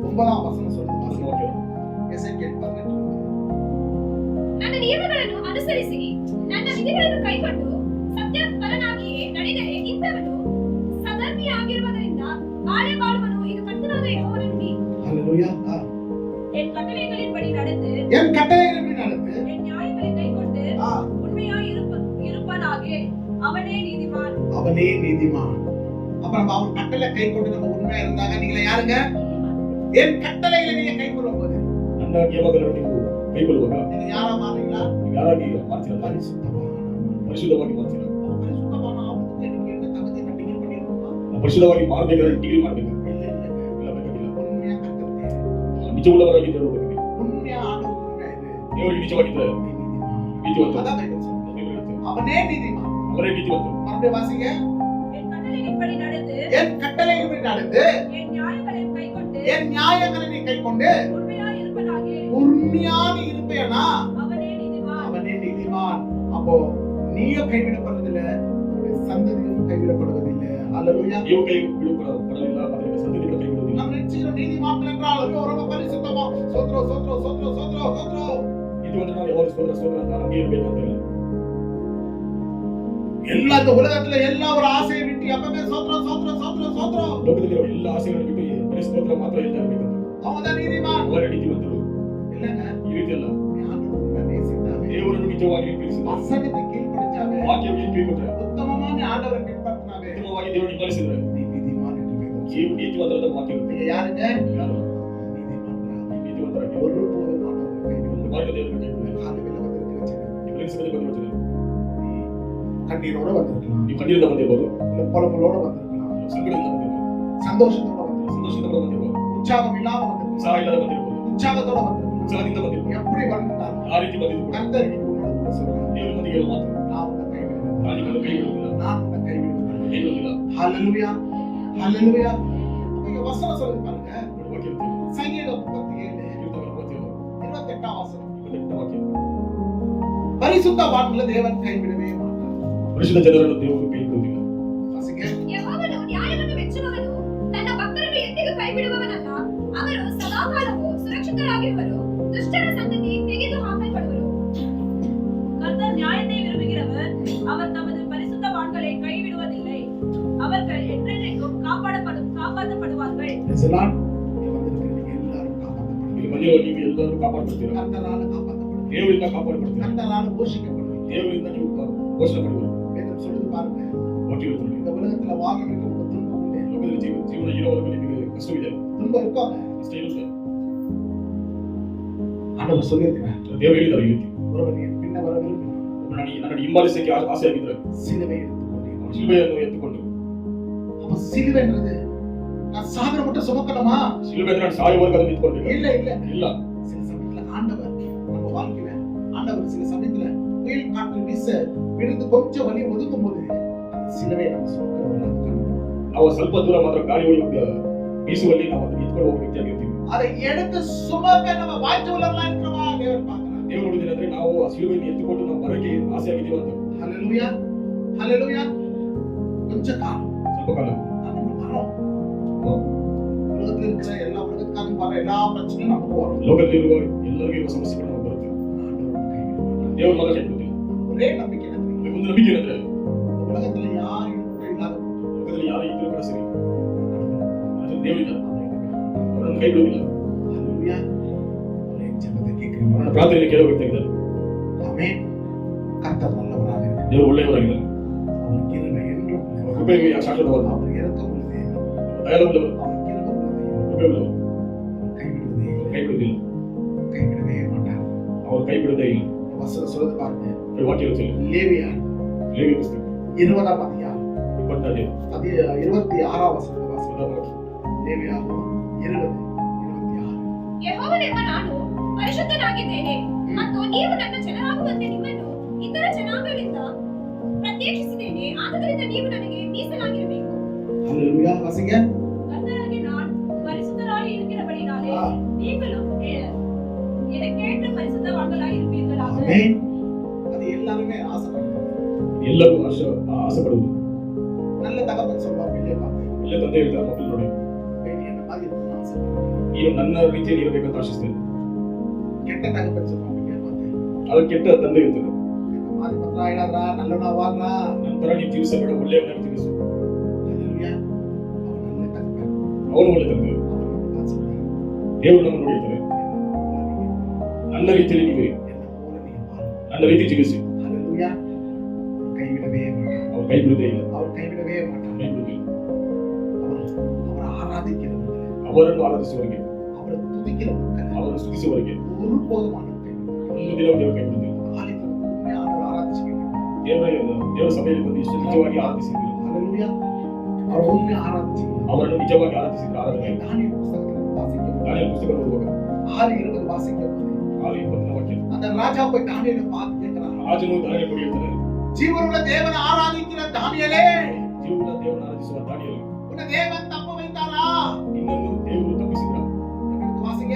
9ஆம் வசனம் சொல்லுது. எசேக்கியேல் 18. ನನ್ನ ನಿಯಮಗಳನ್ನು ಅನುಸರಿಸಿ ನನ್ನ ವಿಧಿಗಳನ್ನು ಕೈಕೊಂಡು ಸತ್ಯಪರನಾಗಿಯೇ ನಡೆದರೆ ಇಂಥವನು ಸಧರ್ಮಿಯಾಗಿರುವುದರಿಂದ ಬಾಳೆ ಬಾಳುವನು. ಇದು ಕರ್ತನಾದ ಯೆಹೋವನ ನುಡಿ. ஹalleluya. என் கட்டளைகளின்படி நடந்து என் கட்டளைகளின்படி நடந்து என் நியாயங்களை கைக்கொண்டு ஆ, உண்மையாய் இருப்பனாக அவனே நீதிமான். அவனே நீதிமான். அப்ப நம்ம அவர் கட்டளை கை கொண்டு நம்ம உண்மையா இருந்தாங்க நீங்க யாருங்க? என் கட்டளைகளை நீங்க கை கொள்ளும்போது ನನ್ನ ನಿಯಮಗಳನ್ನು ನೀವು ಕೈಗೊಳ್ಳುವಾಗ நீங்க யாரா மாறீங்களா? ನೀವು ಯಾರಾಗಿ ಮಾಡ್ತೀರಾ? ಪರಿಶುದ್ಧವಾಗಿ ಮಾಡ್ತೀರಾ? பரிசுத்தமான ஆவதுக்கு எனக்கு என்ன தகுதி கட்டிங்க பண்ணிருக்கோமா? ಪರಿಶುದ್ಧವಾಗಿ ಮಾಡಬೇಕಾದ್ರೆ ಡಿಗ್ರಿ ಮಾಡಬೇಕು. இல்ல ಇಲ್ಲ ಬೇಕಾಗಿಲ್ಲ. உண்மையா கட்டளை ನಿಜವುಳ್ಳವರಾಗಿ ದೇವರು ಬೇಕು. உண்மையா ஆண்டவர் உண்மையா இது ದೇವರಿಗೆ ನಿಜವಾಗಿದ್ದರೆ ನೀತಿವಂತ. அதான் பைபிள் சொல்லுது. அவனே நீதிமான். ಅವರೇ ನೀತಿವಂತರು. மறுபடியும் வாசிங்க. என் கட்டளைகளின்படி நடந்து என் கட்டளைகளின்படி நடந்து என் நியாயங்களை கைக்கொண்டு என் நியாயங்களை நீ கை கொண்டு உண்மையாய் இருப்பனாக உண்மையான இருப்பேனா அவனே நீதிமான். அவனே நீதிமான். அப்போ நீயும் கைவிடப்படுவதில்லை, உன்னுடைய சந்ததியும் கைவிடப்படுவதில்லை. அல்லேலூயா. ನೀವು ಕೈ ಬಿಡುವುದಿಲ್ಲ, ಅದರಿಂದ ಸಂತತಿಗಳ ಕೈ ಬಿಡುವುದಿಲ್ಲ. நம்ம நிச்சயம் நீதிமான்கள் என்றால் ஐயோ ரொம்ப பரிசுத்தமா சோத்ரோ சோத்ரோ சோத்ரோ சோத்ரோ சோத்ரோ ಇದು ಅಂದ್ರೆ ನಾವು ಯಾವಾಗ ಸ್ತೋತ್ರ ಅಂತ ನಮಗೆ ಇರಬೇಕಂತ ಇಲ್ಲ. எல்லா இந்த உலகத்துல எல்லா ஒரு ஆசையை விட்டு எப்பவுமே சோத்ரோ சோத்ரோ சோத்ரோ சோத்ரோ ಲೋಕದಲ್ಲಿರುವ ಎಲ್ಲ ಆಸೆಗಳನ್ನು ಬಿಟ್ಟು ಬರೀ ಸ್ತೋತ್ರ ಮಾತ್ರ ಹೇಳ್ತಾ ಇರಬೇಕಂತ. அவன்தான் நீதிமான். ಅವರೇ ನೀತಿವಂತರು. இல்லங்க ಈ ರೀತಿ ಅಲ್ಲ. ஆண்டவரை நேசித்தாவே ದೇವರನ್ನು ನಿಜವಾಗಿ ಪ್ರೀತಿಸಿದರೆ, வசனத்தை கீழ்ப்படிஞ்சாவே ವಾಕ್ಯವನ್ನು ಕೈಗೊಂಡ್ರೆ, உத்தமமான ஆண்டவரை பின்பற்றினாவே ಉತ್ತಮವಾಗಿ ದೇವರನ್ನು ಪಾಲಿಸಿದರೆ நீ நீதிமான் என்று பெயர். ನೀವು ನೀತಿವಂತರಾದ ವಾಕ್ಯ ಇರುತ್ತೆ. நீங்க யாருங்க? ಯಾರು நீதிமான்களா? ನೀತಿವಂತರಾಗಿ ஒருபோதும் ஆண்டவரை கைவிட ಒಂದು ಮಾರ್ಗ ದೇವರಿಗೆ ಕೈಗೊಂಡ್ರೆ காலையில வந்திருக்கிற ஜனம் ನೀವು ಎಲ್ಲಿಸಬೇಕು ಬಂದಿರುತ್ತದೆ. கண்ணீரோட வந்திருக்கலாம், ನೀವು ಕಣ್ಣೀರಿಂದ ಬಂದಿರಬಹುದು, இல்ல புலம்பலோட வந்திருக்கலாம், ಸಂಕಟದಿಂದ ಬಂದಿರಬಹುದು, சந்தோஷத்தோட வந்திருக்கலாம், ಸಂತೋಷದಿಂದ ಕೂಡ ಬಂದಿರಬಹುದು, உற்சாகம் இல்லாம வந்திருக்கலாம், ಉತ್ಸಾಹ ಇಲ್ಲದೆ ಬಂದಿರಬಹುದು, உற்சாகத்தோட வந்திருக்கலாம். ಉತ್ಸಾಹದಿಂದ ಬಂದಿರಬಹುದು. எப்படி வந்தாலும் ಆ ರೀತಿ ಬಂದಿದ್ದು ಕೂಡ கர்த்தர் இன்னைக்கு உன்னோட கூட சொல்றார், ದೇವರು ಮಂದಿಗೆ ಮಾತು நான் உன்னை கைவிடுவேன், ನಾನು ನಿಮ್ಮನ್ನು ಕೈ ಬಿಡುವುದಿಲ್ಲ, நான் உன்னை கைவிடுவேன். ಕೈ ಬಿಡುವುದಿಲ್ಲ. ஹalleluya, ஹalleluya. நீங்க வசனம் சொல்லுங்க பாருங்க. ನೋಡಿ ವಾಕ್ಯ ಇರುತ್ತೆ. சங்கீதம் 37 ಕೀರ್ತನೆ 37 28ஆம் வசனம். 28 ವಾಕ್ಯ. பரிசுத்தவான்களை தேவன் கைவிடவே மாட்டார். ಪರಿಶುದ್ಧ ಜನರನ್ನು ದೇವರು ಕೈ ಬಿಡುವುದಿಲ್ಲ. வாசிங்க. ಯೆಹೋವನು ನ್ಯಾಯವನ್ನು ಮೆಚ್ಚುವವನು, ತನ್ನ ಭಕ್ತರನ್ನು ಎಂದಿಗೂ ಕೈಬಿಡುವವನಲ್ಲ. ಅವರು ಸದಾಕಾಲವೂ ಸುರಕ್ಷಿತರಾಗಿರುವರು, ದುಷ್ಟರ ಸಂತತಿ ತೆಗೆದು ಹಾಕಲ್ಪಡುವರು. கர்த்தர் நியாயத்தை விரும்புகிறவர், அவர் தமது பரிசுத்தவான்களை கைவிடுவதில்லை. அவர்கள் என்றென்றைக்கும் காப்பாற்றப்படுவார்கள். இதெல்லாம் இங்க வந்திருக்கிறீங்க எல்லாரும் காப்பாற்றப்படுவீங்க. ಇಲ್ಲಿ ಬಂದಿರುವ ನೀವು ಎಲ್ಲರೂ ಕಾಪಾಡப்படுತ್ತೀರಾ. கர்த்தரால காப்பாற்றப்படுவீங்க. ದೇವರಿಂದ ಕಾಪಾಡப்படுತ್ತೀರಾ. கர்த்தரால போஷிக்கப்படுவீங்க. ದೇವರಿಂದ ನೀವು ಪೋಷಣೆ ಪಡೆಯುವರು. வேதம் சொல்லுது பாருங்க. ವಾಕ್ಯ ಇರುತ್ತೆ ನೋಡಿ. இந்த உலகத்துல வாழ்றதுக்கு ஒரு துன்பம் உண்டு. ಲೋಕದಲ್ಲಿ ಜೀವನ ಇರೋವರೆಗೂ ನಿಮಗೆ ಕಷ್ಟವಿದೆ, துன்பம் இருக்காங்க. ಕಷ್ಟ ಇರುತ್ತೆ. ஆண்டவர் சொல்லியிருக்கிறார். ದೇವರು ಹೇಳಿದ್ದಾರೆ ಈ ರೀತಿ, ஒருவன் என் பின்ன வர விரும்பினான், ನನ್ನನ್ನು ಹಿಂಬಾಲಿಸಕ್ಕೆ ಆಸೆಯಾಗಿದ್ದರೆ சிலுவை எடுத்துக்கொண்டேன். ಶಿಲುಬೆಯನ್ನು ಎತ್ತುಕೊಂಡು. அப்ப சிலுவைன்றது நான் சாகர மட்டும் சுமக்கணுமா? ಶಿಲುಬೆ ಅಂದ್ರೆ ನಾನು ಸಾಯುವವರೆಗೂ ಅದನ್ನು ನಿಂತ್ಕೊಳ್ಬೇಕು இல்ல இல்ல. ಇಲ್ಲ. சில சமயத்துல ஆண்டவர் நம்ம வாழ்க்கையில ஆண்டவர் சில சமயத்துல புயல் காற்று வீச விழுந்து கொஞ்சம் வலி ஒதுக்கும் போது அந்த சிலுவையை நம்ம சுமக்கிறவர்களாக காணணும். ನಾವು ಸ್ವಲ್ಪ ದೂರ ಮಾತ್ರ ಗಾಳಿ ಹೊಡೆಯುವ ಬೀಸುವಲ್ಲಿ ನಾವು ಅದನ್ನು ಎತ್ಕೊಂಡು ಹೋಗುವ ವ್ಯಕ್ತಿಯಾಗಿರ್ತೀವಿ. அதை எடுத்து சுமக்க நம்ம வாய்ப்பு உள்ளவர்களா இருக்கிறோமா தேவன் பார்க்கிறார். ದೇವರು ನೋಡಿದ್ರೆ ನಾವು ಆ ಶಿಲುಬೆಯನ್ನು ಎತ್ತುಕೊಂಡು ನಾವು ಬರಕ್ಕೆ ಆಸೆಯಾಗಿದ್ದೀವಿ ಅಂತ. ஹalleluya, ஹalleluya. கொஞ்ச காலம் ಸ್ವಲ್ಪ ಕಾಲ நம்ம வரோம். உலகத்துல இருக்கிற எல்லா உலகத்துக்காரும் வர எல்லா பிரச்சனையும் நமக்கு வரும். ಲೋಕದಲ್ಲಿರುವ ಎಲ್ಲರಿಗೂ ಇರುವ ಸಮಸ್ಯೆಗಳು ನಮಗೆ ಬರುತ್ತೆ. ஆண்டவர் கைவிடுவார். ದೇವರು ಮಾತ್ರ ಕೈ ಬಿಡುವುದಿಲ್ಲ. ஒரೇ நம்பிக்கை எனக்கு. ಒಂದು ನಂಬಿಕೆ ಏನಂದ್ರೆ இந்த உலகத்துல யார் கூட இல்லாத ಲೋಕದಲ್ಲಿ ಯಾರು ಇದ್ರೂ ಕೂಡ ಸರಿ, ಅದು ದೇವರಿಲ್ಲ, ಅವರನ್ನು ಕೈ ಬಿಡುವುದಿಲ್ಲ. ஹalleluya. அவரை ஜெபத்தை கேட்கிறோம். ಅವರನ್ನು ಪ್ರಾರ್ಥನೆಯಲ್ಲಿ ಕೇಳುವ ವ್ಯಕ್ತಿಯಾಗಿದ್ದಾರೆ. ஆமென். கர்த்தர் நல்லவராக இருக்கிறார். ದೇವರು ಒಳ್ಳೆಯವರಾಗಿದ್ದಾರೆ. அவர் கிருபை என்றும் ಅವರ ಕೃಪೆಗೆ ಶಾಶ್ವತವಾದ, அவர் இரக்கமுள்ள தேவன். ದಯಾಳುಳ್ಳವರು, அவர் கிருபை உள்ள தேவன். ಕೃಪೆಯುಳ್ಳವರು, கைவிடுவதே இல்லை. ಕೈ ಬಿಡುವುದಿಲ್ಲ, கைவிடவே மாட்டார். ಅವರು ಕೈ ಬಿಡುವುದೇ ಇಲ್ಲ. வசனம் சொல்றது பாருங்க. ಈ ವಾಕ್ಯ ಇರುತ್ತೆ. லேவியர் ಲೇವಿ ಪುಸ್ತಕ 20ஆம் அதிகாரம் 26ஆம் வசனத்தை வாசிங்க. ಲೇವಿಯರು 20:26. ಯೆಹೋವನೆಂಬ ನಾನು ಪರಿಶುದ್ಧನಾಗಿದ್ದೇನೆ ಮತ್ತು ನೀವು ನನ್ನ ಜನರಾಗುವಂತೆ ನಿಮ್ಮನ್ನು ಇತರ ಜನಾಂಗಗಳಿಂದ ಪ್ರತ್ಯೇಕಿಸಿದ್ದೇನೆ. ಆದುದರಿಂದ ನೀವು ನನಗೆ ಮೀಸಲಾಗಿರಬೇಕು. ஹalleluya. வாசிங்க. ಕರ್ತನಾಗಿ ನಾನು ಪರಿಶುದ್ಧರಾಗಿ ಎಲ್ಲರೂ ಆಸೆ ಪಡುವುದು. நல்ல தகப்பன் சொல்வா பிள்ளைய பார்த்து ಒಳ್ಳೆ ತಂದೆ ಹೇಳ್ತಾರೆ ಮಕ್ಕಳು ನೋಡಿ, நீ என்ன மாதிரி இருக்கணும்னு ஆசைப்படுறேன். ನೀನು ನನ್ನ ರೀತಿಯಲ್ಲಿ ಇರಬೇಕಂತ ಆಶಿಸ್ತೇನೆ. கெட்ட தகப்பன் சொல்வா பிள்ளைய பார்த்து ಅದು ಕೆಟ್ಟ ತಂದೆ ಇರ್ತದೆ, இந்த மாதிரி பத்திரம் ஆயிடாதா, நல்லவனா வாழ்றா. ನಂತರ ನೀವು ಜೀವಿಸಬೇಡ, ಒಳ್ಳೆಯವನಾಗಿ ಜೀವಿಸು. ஹalleluya. அவன் நல்ல தகப்பன், ಅವನು ಒಳ್ಳೆ ತಂದೆ. அவன் நமக்கு ஆசைப்படுறான். ದೇವರು ನಮ್ಮನ್ನು ನೋಡಿರ್ತಾರೆ. ನನ್ನ ರೀತಿಯಲ್ಲಿ ನೀವೇ, என்ன போல நீ வாழ. ನನ್ನ ರೀತಿ ಜೀವಿಸಿ. ஹalleluya. கைவிடவே மாட்டான். ಅವ್ರು ಕೈ ಬಿಡುವುದೇ ಇಲ್ಲ, அவர் கைவிடவே மாட்டான். ಕೈ ಬಿಡುವುದಿಲ್ಲ. அவரை ஆராதிக்கிறவர்கள், ಅವರನ್ನು ಆರಾಧಿಸುವವರಿಗೆ, அவரை துதிக்கிறவர்கள், ಅವರನ್ನು ಸ್ತುತಿಸುವವರಿಗೆ ஒருபோதும் ஆண்டவரை ಒಂದು ದಿನ ದೇವರು ಕೈ ಬಿಡುವುದಿಲ್ಲ. ஆலயத்தில் உண்மையானவர் ஆராதிச்சுக்கிறீங்க. ದೇವರ ಸಭೆಯಲ್ಲಿ ಬಂದು ಎಷ್ಟು ನಿಜವಾಗಿ ಆರಾಧಿಸಿದ್ರು, ஹalleluya. அவர் உண்மையா ஆராதிச்சுக்கிறீங்க. ಅವರನ್ನು ನಿಜವಾಗಿ ಆರಾಧಿಸಿದ್ರು. ಆರಾಧನೆ தானியேல் புத்தகத்துல வாசிக்கும் ದಾನಿಯೇಲ ಪುಸ್ತಕ ಓದುವಾಗ 6:20 வாசிக்கும் போது 6:20 ವಾಕ್ಯ, அந்த ராஜா போய் தானியேலை பார்த்து கேட்கிறான், ರಾಜನು ದಾನಿಯೇಲ ಬಗ್ಗೆ ಹೇಳ್ತಾನೆ, ஜீவனுள்ள தேவனை ஆராதிக்கிற தானியேலே, ಜೀವನ ದೇವರನ್ನು ಆರಾಧಿಸುವ ದಾನಿಯೇಲ, உன்னை தேவன் தப்ப வைத்தாரா? ನಿನ್ನನ್ನು ದೇವರು ತಪ್ಪಿಸಿದ್ರ. எப்படி வாசிங்க.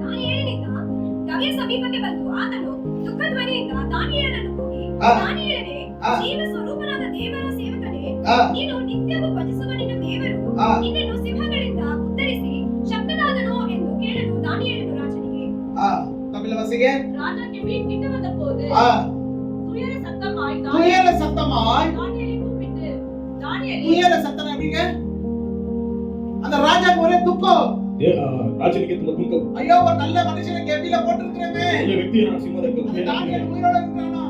ದಾನಿಯೇಲನಿಂದ ಗವಿಯ ಸಮೀಪಕ್ಕೆ ಬಂದು ಆತನು ದುಃಖ ಧ್ವನಿಯಿಂದ ದಾನಿಯೇಲನನ್ನು ಕೂಗಿ, ಆ. ದಾನಿಯೇಲನೇ, ಆ. ಜೀವ ಸ್ವರೂಪನಾದ ದೇವರ ಸೇವಕನೇ, ஆ, ನೀನು ನಿತ್ಯವೂ ಭಜಿಸುವ ನಿನ್ನ ದೇವರು ಆ. ನಿನ್ನನ್ನು ಸಿಂಹಗಳಿಂದ ಉತ್ತರಿಸಿ ಶಕ್ತನಾದನೋ ಎಂದು ಕೇಳಲು ದಾನಿಯೇಲನು ರಾಜನಿಗೆ, ஆ, தமிழ்ல வாசிங்க. ராஜாக்கு வீண் கிட்ட வந்த போது ஆ, துயர சத்தமாய் துயர சத்தமாய், தானியேலை கூப்பிட்டு, தானியேலே, துயர சத்தம் எப்படிங்க? அந்த ராஜாக்கு ஒரே துக்கம். ರಾಜನಿಗೆ ತುಂಬಾ ದುಃಖ. ஐயோ, ஒரு நல்ல மனுஷனை கெபில போட்டுருக்கிறேன். ಒಳ್ಳೆ ವ್ಯಕ್ತಿಯನ್ನು ಸಿಂಹದ அந்த தானியேல் உயிரோட இருக்கிறானா?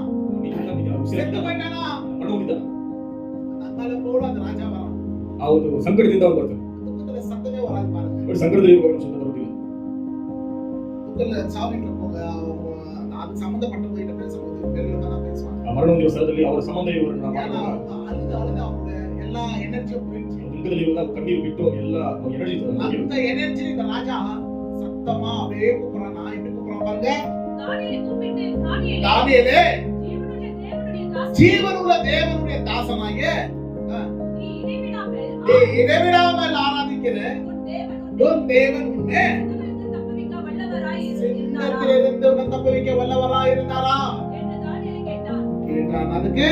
செத்து போயிட்டானா? ಮರಣಹೊಂದಿದ್ದಾನೆ. அதனால போல அந்த ராஜா வரான். ಆ ಒಂದು ಸಂಕಟದಿಂದ ಅವನು ಬರ್ತಾನೆ. துக்கத்துல சத்தமே வராது பாருங்க. ಬಟ್ ಸಂಕಟದಲ್ಲಿ ಇರುವಾಗ ಶಬ್ದ ಬರುವುದಿಲ್ಲ. துக்கத்துல சாவிட்டு போங்க, அது சம்பந்தப்பட்டவங்க கிட்ட பேசும்போது வெளியில தான் பேசுவாங்க. ಆ ಮರಣ ಹೊಂದಿರುವ ಸ್ಥಳದಲ್ಲಿ ಅವರ ಸಂಬಂಧ ಇರುವವರನ್ನು ನಾವು ஏன்னா ಮಾತಾಡುವಾಗ அவங்க அழுது அவங்க எல்லா எனர்ஜியும் போயிடுச்சு. ದುಃಖದಲ್ಲಿ ಇರುವಾಗ ಕಣ್ಣೀರು ಬಿಟ್ಟು ಎಲ್ಲ ಎನರ್ಜಿ அந்த எனர்ஜி இந்த ராஜா சத்தமா அப்படியே கூப்பிடுறான். நான் எப்படி கூப்பிடுறான் பாருங்க. தானியேலை கூப்பிட்டு, தானியேலே, தானியேலே, ஜீவனுள்ள தேவனுடைய தாசனே, ஜீவனுள்ள தேவனுடைய தாசனாகிய நீ இடைவிடாமல் நீ இடைவிடாமல் ஆராதிக்கிற உன் தேவன் உன் தேவன் உன்னை சிங்கத்திலிருந்து தப்புவிக்க வல்லவராய் இருந்தாரா சிங்கத்திலிருந்து உன்னை தப்ப வைக்க வல்லவராய் இருந்தாரா என்று தானியேல் கேட்டான். கேட்டான். அதுக்கு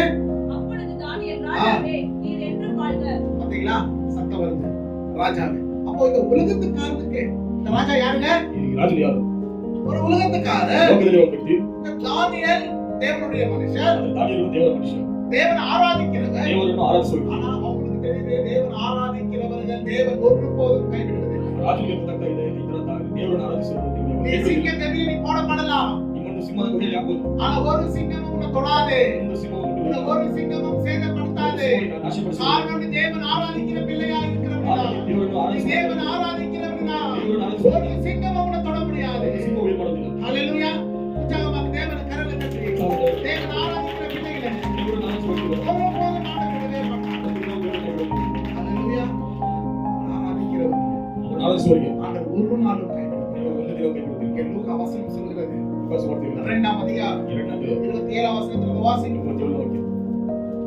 அப்பொழுது தானியேல், ராஜாவே, நீர் என்றும் வாழ்க. பாத்தீங்களா, சத்தம் வருது ராஜாவே. அப்போ இந்த உலகத்துக்காரனுக்கு இந்த ராஜா யாருங்க? ರಾಜನು ಯಾರು? ஒரு உலகத்துக்காரர். ಲೋಕದಲ್ಲಿ ಒಬ್ಬ ವ್ಯಕ್ತಿ. இந்த தானியேல் தேவனுடைய மனுஷன், ದಾನಿಯೇಲನು ದೇವರ ಮನುಷ್ಯ, தேவனை ஆராதிக்கிறவர். ದೇವರನ್ನು ಆರಾಧಿಸುವ ವ್ಯಕ್ತಿ. ஆனா அவங்களுக்கு தெரியுது, தேவன் ஆராதிக்கிறவர்கள் தேவன் ஒருபோதும் கைவிடுவதில்லை. ರಾಜನಿಗೆ ಗೊತ್ತಾಗ್ತಾ ಇದೆ, ಈ ತರ ದೇವರನ್ನು ಆರಾಧಿಸುವ நீ சிங்க கவியை நீ போடப்படலாம், ನಿಮ್ಮನ್ನು ಸಿಂಹದ ಗುಹೆಯಲ್ಲಿ ಹಾಕಬಹುದು. ஆனா ஒரு சிங்கமும் உன்னை தொடாது, ಒಂದು ಸಿಂಹವನ್ನು உன்னை ஒரு சிங்கமும் சேதப்படுத்தாது. ನಾಶಪಡಿಸಿ காரணம் நீ தேவன் ஆராதிக்கிற பிள்ளையா இருக்கிறவனா, ದೇವರನ್ನು நீ ಆರಾಧಿಸಿ தேவன் ஆராதிக்கிறவனா, ದೇವರನ್ನು ಆರಾಧಿಸುವ ஒரு சிங்கமும் உன்னை தொட முடியாது. ಸಿಂಹವು ಏನು ಮಾಡೋದಿಲ್ಲ. ஹalleluya. உற்சாகமாக தேவனை கரங்களை தட்டி தேவன் ஆராதிக்கிற பிள்ளைகளை ದೇವರನ್ನು ಆರಾಧಿಸುವ ವ್ಯಕ್ತಿ. ஒருபோதும் ஆண்டவரே மாட்டார். ஹalleluya. ஆராதிக்கிறவர்கள் ಅವರನ್ನು ಆರಾಧಿಸುವವರಿಗೆ ஆண்டவர் ஒரு நாளும் கைவிடுவதில்லை. ಒಂದು ದಿನ ಕೈ ಬಿಡುವುದಿಲ್ಲ. இங்கே லூக்கா வசனம் சொல்கிறது, ವಿಶ್ವಾಸ ಮಾಡ್ತೀವಿ. 2ஆம் அதிகாரம் 27ஆம் வசனத்துல வாசிக்கும். 27 ವಾಕ್ಯ.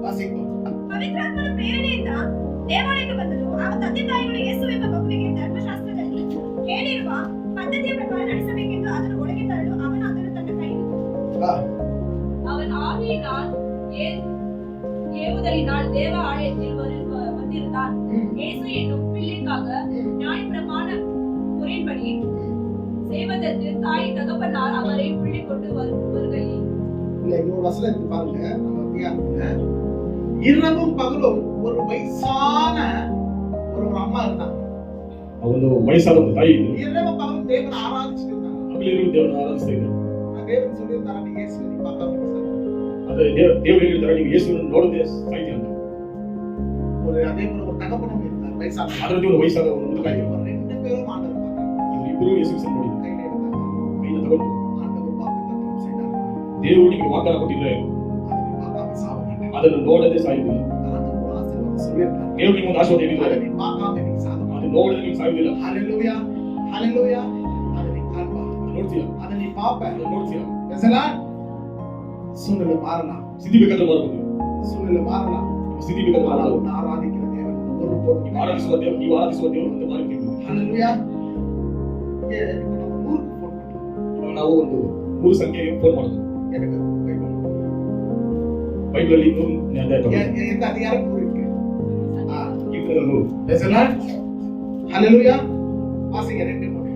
வாசிக்கும். ಪವಿತ್ರಾತ್ಮನ ಪ್ರೇರಣೆಯಿಂದ ದೇವಾಲಯಕ್ಕೆ ಬಂದನು. ಆಗ ತಂದೆ ತಾಯಿಗಳು ಯೇಸು ಎಂಬ ಮಗುವಿಗೆ ಧರ್ಮಶಾಸ್ತ್ರದಲ್ಲಿ ಹೇಳಿರುವ ಪದ್ಧತಿಯ ಪ್ರಕಾರ ನಡೆಸಬೇಕೆಂದು ಅದನ್ನು ಒಳಗೆ ತರಲು ಅವನು ಅದನ್ನು ತನ್ನ ಕೈ ஆ, அவன் ஆவியினால் ஏவுதலினால் தேவ ஆலயத்தில் வந்திருந்தான். ம், இயேசு என்னும் பிள்ளைக்காக ம், நியாயப்பிரமாண முறைப்படி செய்வதற்கு தாய் தகப்பனார் அவரை பிள்ளை கொண்டு வருகையில் இல்ல இன்னொரு வசனம் இருக்கு பாருங்க. நம்ம அதிகாரத்துல இரவும் பகலும் ஒரு வயசான ஒரு அம்மா இருந்தாங்க. ಒಂದು ವಯಸ್ಸಾದ ಒಂದು ತಾಯಿ ಇದ್ದು இரவும் பகலும் தேவனை ஆராதிச்சுட்டு இருந்தாங்க. ಹಗಲಿರುಳು ದೇವರನ್ನು ಆರಾಧಿಸ್ತಾ ಇದ್ರು. தேவன் சொல்லியிருந்தாரா, நீ இயேசுவை நீ பார்க்காம இருந்தா. ಅದೇ ದೇವರು ಹೇಳಿರ್ತಾರೆ, ನೀವು ಯೇಸುವನ್ನು ನೋಡದೆ ಸಾಯ್ತೀರಿ ಅಂತ. அதே போல ஒரு தகப்பனும் இருந்தார் வயசான. ಅದರಲ್ಲಿ ಒಂದು ವಯಸ್ಸಾದ ಒಂದು ಮುದುಕ ಇದ್ರು. இவங்க 2 பேரும் ஆண்டவர் பார்த்தாங்க. ಇವರಿಬ್ಬರು ಯೇಸುವನ್ನು ನೋಡಿದ್ರು. கையில எடுத்தாங்க. ಕೈನ ತಗೊಂಡು ஆண்டவர் வாக்குத்தத்தம் செய்தார். ದೇವರು ನಿಮಗೆ ವಾಗ್ದಾನ ಕೊಟ್ಟಿದ್ರೆ அதை நீ பார்க்காம சாக மாட்டேன். ಅದನ್ನು ನೋಡದೆ ಸಾಯುವುದಿಲ್ಲ. ஆண்டவர் ஒரு ஆசீர்வாதம் சொல்லியிருக்கார். ದೇವರು ನಿಮಗೆ ಒಂದು ಆಶೀರ್ವಾದ அதை ಹೇಳಿದ್ದಾರೆ, நீ பார்க்காம நீ சாக மாட்டேன். ಅದು ನೋಡದೆ ನೀವು ಸಾಯುವುದಿಲ್ಲ. ஹalleluya. ஹalleluya. அதை நீ காண்பா, ಅದನ್ನು ನೋಡ್ತೀರಾ, அதை நீ பாப்ப. ಅದನ್ನು ನೋಡ್ತೀರಾ. பேசலாம். சூழ்நிலை மாறலாம், ಸ್ಥಿತಿ ಬೇಕಾದ್ರೆ ಮಾರಬಹುದು, சூழ்நிலை மாறலாம். ಸ್ಥಿತಿ ಬೇಕಾದ್ರೆ ஆனா ಮಾರಬಹುದು. உன்னை ஆராதிக்கிற தேவன் ஒருபோதும் ನೀವು ಆರಾಧಿಸುವ ದೇವರು ಅಂತ ಮಾರಿ. ஹalleluya. இப்போ நம்ம ஊருக்கு ஃபோன் பண்றோம். ಇವಾಗ ನಾವು ಒಂದು 3 ಸಂಖ್ಯೆಗೆ ಫೋನ್ ಮಾಡೋದು. எனக்கு பைபிள் பைபிளில் இன்னும் எந்த அதிகாரம் இருக்கு? கீர்த்தனைகள் 100. Praise the Lord. Hallelujah. வாசிங்க 2:3.